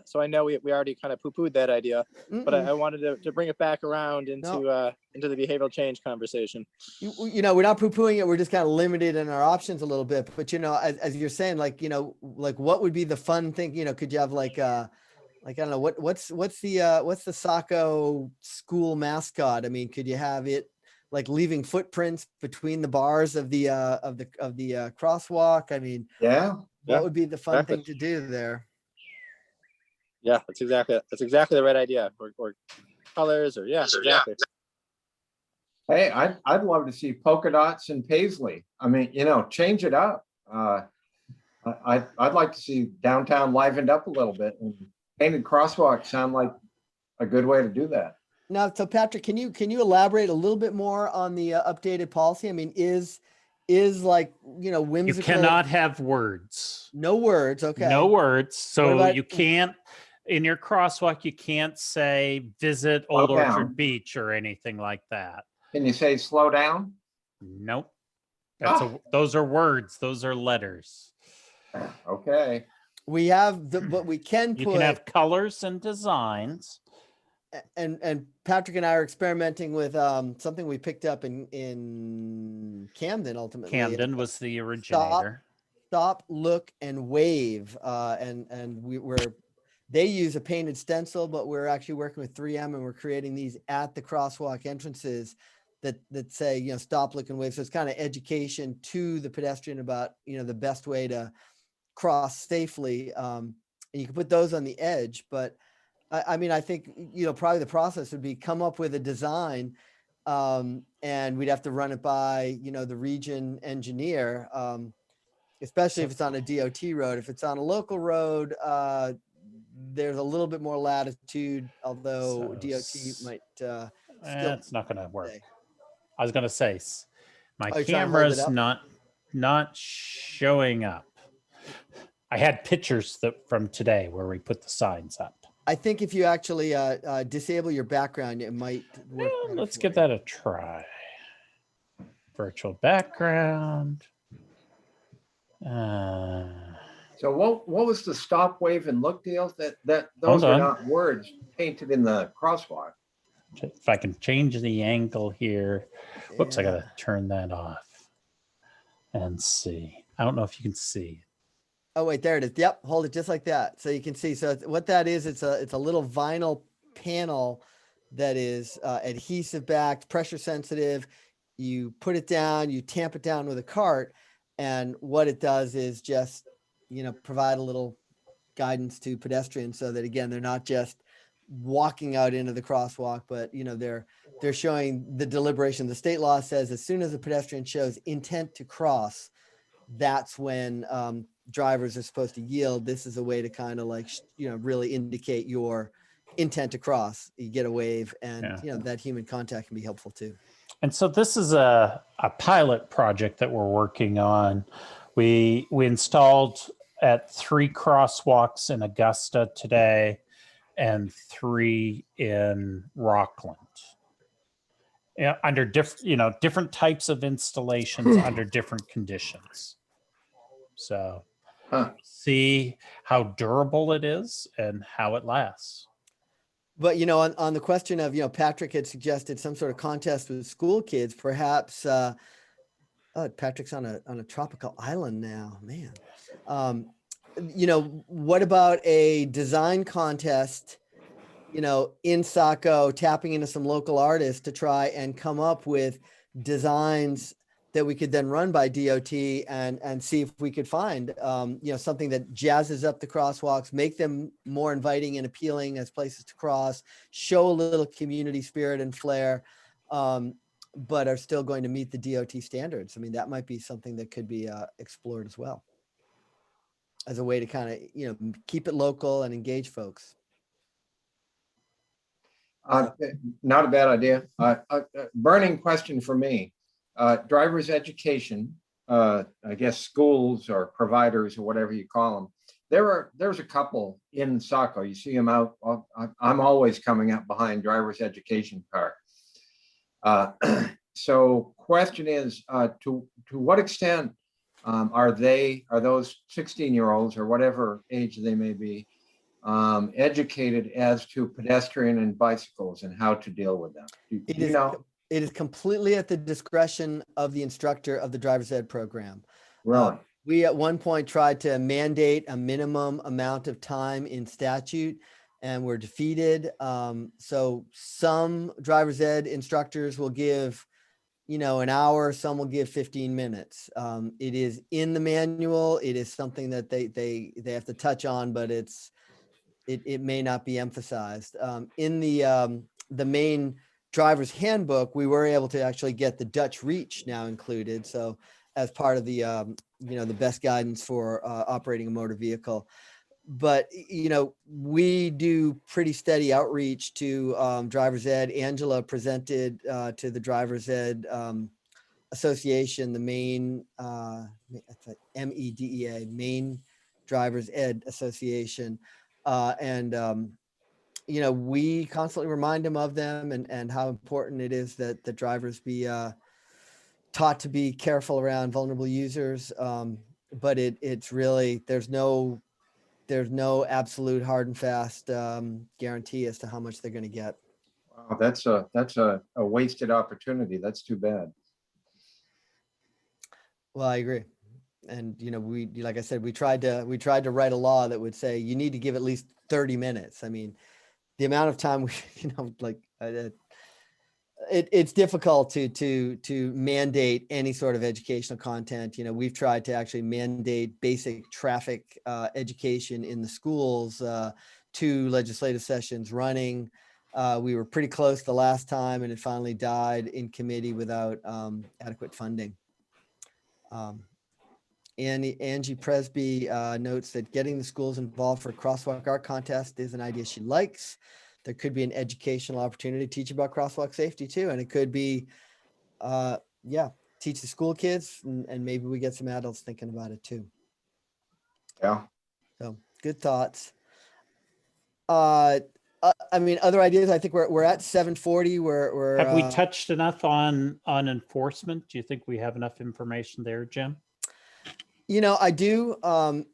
So I know we already kind of poo-pooed that idea, but I wanted to bring it back around into the behavioral change conversation. We're not poo-pooing it. We're just kind of limited in our options a little bit. But as you're saying, like what would be the fun thing? Could you have like I don't know what's the Saco school mascot? I mean, could you have it like leaving footprints between the bars of the crosswalk? I mean, what would be the fun thing to do there? Yeah, that's exactly the right idea. Or colors, or exactly. Hey, I'd love to see polka dots and paisley. I mean, change it up. I'd like to see downtown livened up a little bit, and painted crosswalks sound like a good way to do that. Now, so Patrick, can you elaborate a little bit more on the updated policy? I mean, is like, whimsical. You cannot have words. No words. Okay. No words. So you can't, in your crosswalk, you can't say visit Old Orchard Beach or anything like that. Can you say slow down? Nope. Those are words. Those are letters. Okay. We have what we can You put. can have colors and designs. And Patrick and I are experimenting with something we picked up in Camden. Ultimately, Camden was the originator. Stop, look, and wave. And they use a painted stencil, but we're actually working with 3M and we're creating these at the crosswalk entrances that say, you know, stop, look, and wave. So it's kind of education to the pedestrian about, you know, the best way to cross safely. And you can put those on the edge, but I mean, I think, you know, probably the process would be come up with a design, and we'd have to run it by, you know, the region engineer, especially if it's on a DOT road. If it's on a local road, there's a little bit more latitude, although So DOT might still. It's not going to work. say. I was going to say, my Oh, you're trying to hold it camera's up? not showing up. I had pictures from today where we put the signs up. I think if you actually disable your background, it might work. better Let's for give you. that a try. Virtual background. So what was the stop, wave, and look deal? That those Hold are on. not words painted in the crosswalk. If I can change the angle here. Whoops, I Yeah. got to turn that off and see. I don't know if you can see. Oh, wait, there it is. Yep. Hold it just like that. So you can see. So what that is, it's a little vinyl panel that is adhesive backed, pressure sensitive. You put it down, you tamp it down with a cart. And what it does is just, you know, provide a little guidance to pedestrians so that, again, they're not just walking out into the crosswalk, but, you know, they're showing the deliberation. The state law says as soon as a pedestrian shows intent to cross, that's when drivers are supposed to yield. This is a way to kind of like, you know, really indicate your intent to cross. You get a wave, and Yeah. you know, that human contact can be helpful too. And so this is a pilot project that we're working on. We installed at 3 crosswalks in Augusta today and 3 in Rockland. Yeah, under different types of installations under different conditions. So see how durable it is and how it lasts. But, you know, on the question of, you know, Patrick had suggested some sort of contest with school kids, perhaps. Patrick's on a tropical island now, man. You know, what about a design contest, you know, in Saco, tapping into some local artists to try and come up with designs that we could then run by DOT and see if we could find, you know, something that jazzes up the crosswalks, make them more inviting and appealing as places to cross, show a little community spirit and flair, but are still going to meet the DOT standards. I mean, that might be something that could be explored as well as a way to kind of, you know, keep it local and engage folks. Not a bad idea. Burning question for me. Driver's education, I guess schools or providers or whatever you call them. There's a couple in Saco. You see them out. I'm always coming up behind driver's education car. So question is, to what extent are those 16-year-olds or whatever age they may be, educated as to pedestrian and bicycles and how to deal with them? Do you know? It is completely at the discretion of the instructor of the driver's ed program. Really? We at one point tried to mandate a minimum amount of time in statute and were defeated. So some driver's ed instructors will give, you know, an hour, some will give 15 minutes. It is in the manual. It is something that they have to touch on, but it may not be emphasized. In the Maine driver's handbook, we were able to actually get the Dutch reach now included. So as part of the, you know, the best guidance for operating a motor vehicle. But, you know, we do pretty steady outreach to driver's ed. Angela presented to the driver's ed association, the Maine, MEDEA, Maine Driver's Ed Association. You know, we constantly remind them of them and how important it is that the drivers be taught to be careful around vulnerable users. but it's really, there's no absolute hard and fast guarantee as to how much they're going to get. Wow, that's a wasted opportunity. That's too bad. Well, I agree. And, you know, we, like I said, we tried to write a law that would say you need to give at least 30 minutes. I mean, the amount of time we, you know, like it's difficult to mandate any sort of educational content. You know, we've tried to actually mandate basic traffic education in the schools, 2 legislative sessions running. We were pretty close the last time, and it finally died in committee without adequate funding. Angie Presby notes that getting the schools involved for a crosswalk art contest is an idea she likes. There could be an educational opportunity to teach about crosswalk safety too. And it could be, teach the school kids, and maybe we get some adults thinking about it too. Yeah. So good thoughts. I mean, other ideas. I think we're at 7:40. Have we touched enough on enforcement? Do you think we have enough information there, Jim? You know, I do. I'm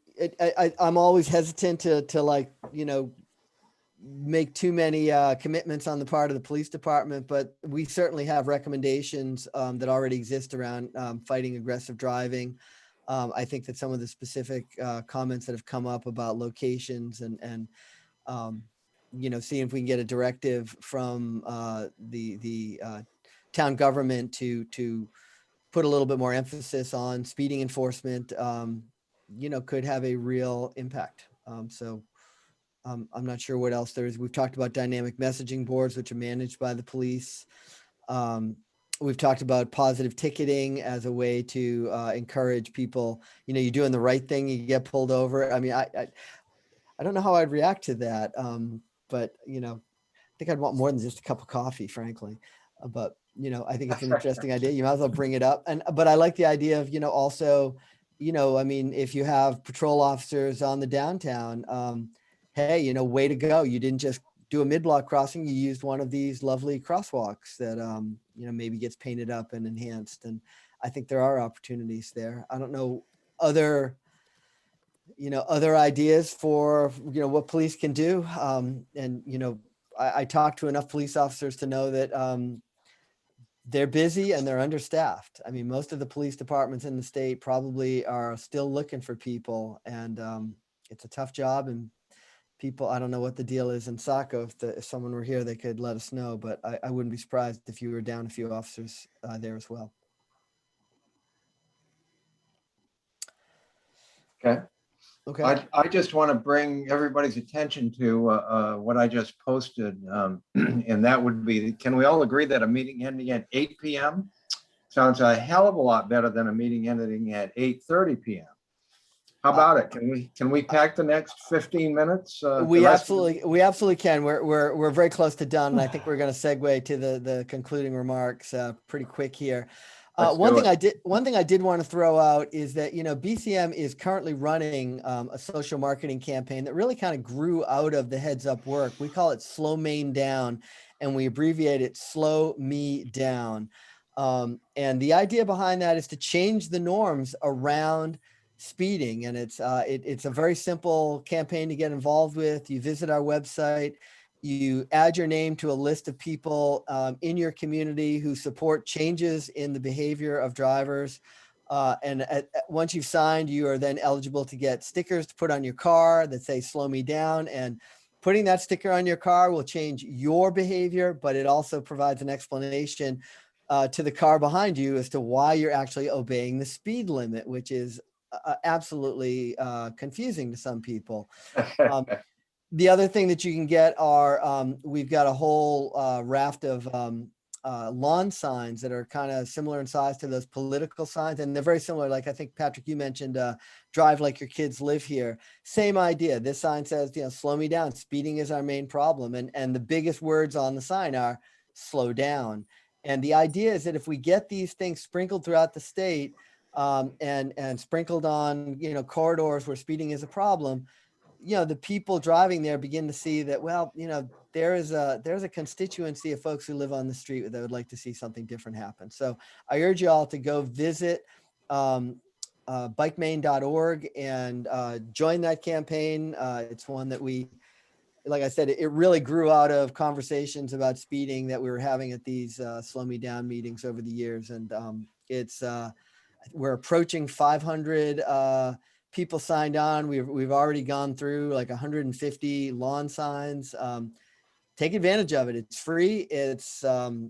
always hesitant to like, you know, make too many commitments on the part of the police department, but we certainly have recommendations that already exist around fighting aggressive driving. I think that some of the specific comments that have come up about locations and you know, seeing if we can get a directive from the town government to put a little bit more emphasis on speeding enforcement, you know, could have a real impact. I'm not sure what else there is. We've talked about dynamic messaging boards, which are managed by the police. We've talked about positive ticketing as a way to encourage people. You know, you're doing the right thing, you get pulled over. I mean, I don't know how I'd react to that, but you know, I think I'd want more than just a cup of coffee, frankly. But you know, I think it's an interesting idea. You might as well bring it up. But I like the idea of, you know, also, you know, I mean, if you have patrol officers on the downtown, hey, you know, way to go. You didn't just do a mid-block crossing. You used one of these lovely crosswalks that, you know, maybe gets painted up and enhanced. And I think there are opportunities there. I don't know other ideas for, you know, what police can do. And, you know, I talked to enough police officers to know that they're busy and they're understaffed. I mean, most of the police departments in the state probably are still looking for people, and it's a tough job. And people, I don't know what the deal is in Saco. If someone were here, they could let us know, but I wouldn't be surprised if you were down a few officers there as well. Okay. Okay. I just want to bring everybody's attention to what I just posted. And that would be, can we all agree that a meeting ending at 8 p.m. sounds a hell of a lot better than a meeting ending at 8:30 p.m. How about it? Can we pack the next 15 minutes? We absolutely can. We're very close to done. And I think we're going to segue to the concluding remarks pretty quick here. One thing I did want to throw out is that, you know, BCM is currently running a social marketing campaign that really kind of grew out of the Heads Up work. We call it Slow Maine Down, and we abbreviate it Slow Me Down. And the idea behind that is to change the norms around speeding. And it's a very simple campaign to get involved with. You visit our website, you add your name to a list of people in your community who support changes in the behavior of drivers. And once you've signed, you are then eligible to get stickers to put on your car that say "Slow Me Down." And putting that sticker on your car will change your behavior, but it also provides an explanation to the car behind you as to why you're actually obeying the speed limit, which is absolutely confusing to some people. The other thing that you can get are, we've got a whole raft of lawn signs that are kind of similar in size to those political signs. And they're very similar. Like I think, Patrick, you mentioned drive like your kids live here. Same idea. This sign says, you know, slow me down. Speeding is our main problem. And the biggest words on the sign are slow down. And the idea is that if we get these things sprinkled throughout the state and sprinkled on, you know, corridors where speeding is a problem, you know, the people driving there begin to see that, well, you know, there's a constituency of folks who live on the street that would like to see something different happen. So I urge you all to go visit bikemaine.org and join that campaign. It's one that like I said, it really grew out of conversations about speeding that we were having at these Slow Me Down meetings over the years. And we're approaching 500 people signed on. We've already gone through like 150 lawn signs. Take advantage of it. It's free, it's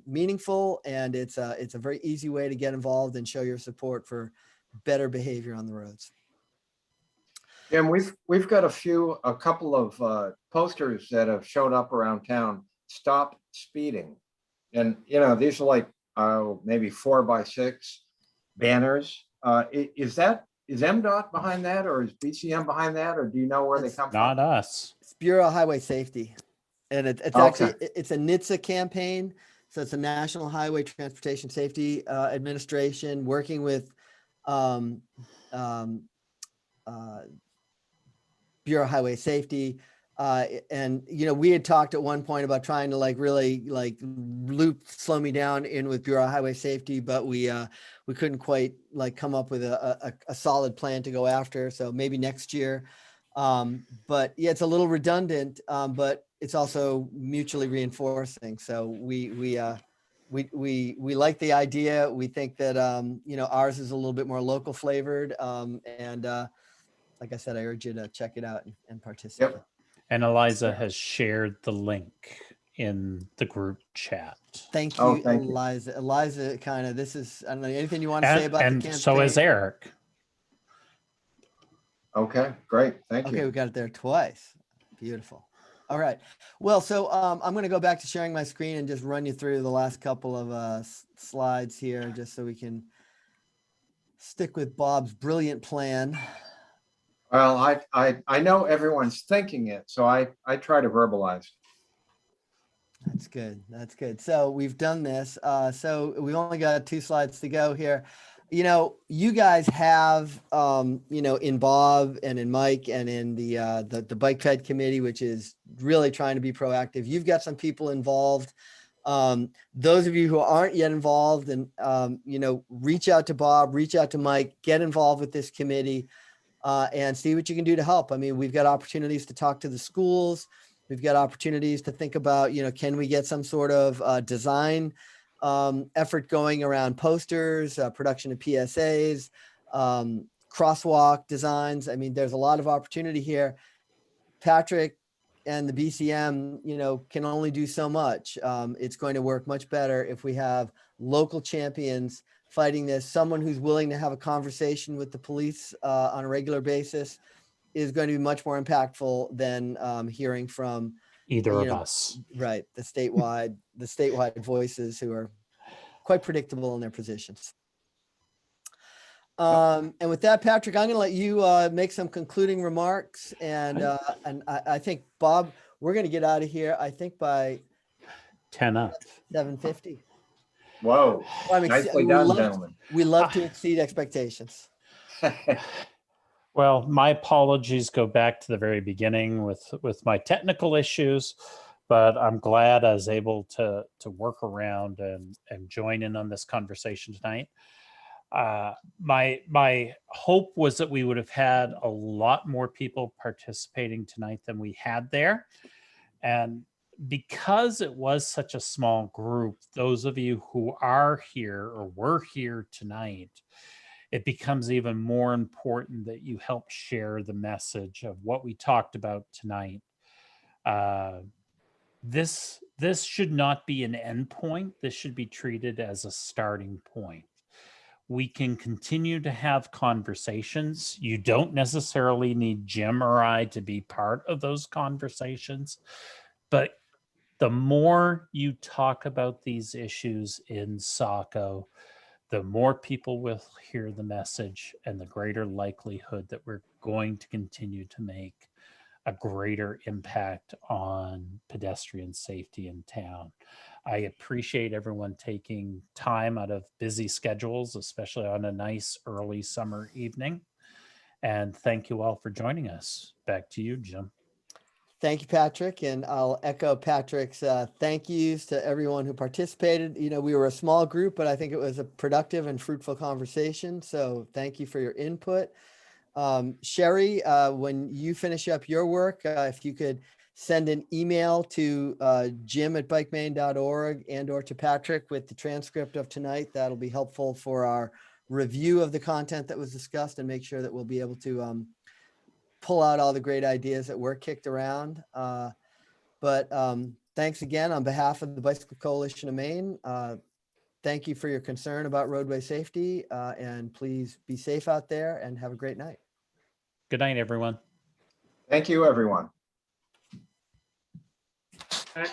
meaningful, and it's a very easy way to get involved and show your support for better behavior on the roads. And we've got a couple of posters that have showed up around town. Stop speeding, and these are like maybe 4x6 banners. Is MDOT behind that, or is BCM behind that, or do you know where they come from? Not us. It's Bureau of Highway Safety, and it's Okay. actually it's a NHTSA campaign. So it's a National Highway Transportation Safety Administration working with Bureau of Highway Safety. And we had talked at one point about trying to really loop Slow Me Down in with Bureau of Highway Safety, but we couldn't quite come up with a solid plan to go after. So maybe next year. But yeah, it's a little redundant, but it's also mutually reinforcing. So we like the idea. We think that ours is a little bit more local flavored, and like I said, I urge you to check it out and participate. Yep. And Eliza has shared the link in the group chat. Thank you, Oh, thank you. Eliza. Eliza, I don't know, anything you want to say about the And campaign? so is Eric. Okay, great. Thank Okay, you. we got it there twice. Beautiful. All right. Well, so I'm going to go back to sharing my screen and just run you through the last couple of slides here, just so we can stick with Bob's brilliant plan. Well, I know everyone's thinking it, so I try to verbalize. That's good. That's good. So we've done this. So we've only got 2 slides to go here. You guys have, in Bob and in Mike and in the Bike Ped Committee, which is really trying to be proactive. You've got some people involved. Those of you who aren't yet involved, and reach out to Bob, reach out to Mike, get involved with this committee. And see what you can do to help. I mean, we've got opportunities to talk to the schools. We've got opportunities to think about, can we get some sort of design effort going around posters, production of PSAs, crosswalk designs. I mean, there's a lot of opportunity here. Patrick and the BCM, can only do so much. It's going to work much better if we have local champions fighting this. Someone who's willing to have a conversation with the police on a regular basis is going to be much more impactful than hearing from Either of us. Right. The statewide voices who are quite predictable in their positions. And with that, Patrick, I'm going to let you make some concluding remarks. And I think, Bob, we're going to get out of here, I think, by 10 up. 7:50. Whoa, Well, nicely done, gentlemen. We love to exceed expectations. Well, my apologies go back to the very beginning with my technical issues, but I'm glad I was able to work around and join in on this conversation tonight. My hope was that we would have had a lot more people participating tonight than we had there. And because it was such a small group, those of you who are here or were here tonight, it becomes even more important that you help share the message of what we talked about tonight. This should not be an end point. This should be treated as a starting point. We can continue to have conversations. You don't necessarily need Jim or I to be part of those conversations, but the more you talk about these issues in Saco, the more people will hear the message and the greater likelihood that we're going to continue to make a greater impact on pedestrian safety in town. I appreciate everyone taking time out of busy schedules, especially on a nice early summer evening. And thank you all for joining us. Back to you, Jim. Thank you, Patrick, and I'll echo Patrick's thank yous to everyone who participated. You know, we were a small group, but I think it was a productive and fruitful conversation. So thank you for your input. Sherry, when you finish up your work, if you could send an email to jim@bikemaine.org and or to Patrick with the transcript of tonight, that'll be helpful for our review of the content that was discussed and make sure that we'll be able to pull out all the great ideas that were kicked around. Thanks again on behalf of the Bicycle Coalition of Maine. Thank you for your concern about roadway safety, and please be safe out there and have a great night. Good night, everyone. Thank you, everyone. All right.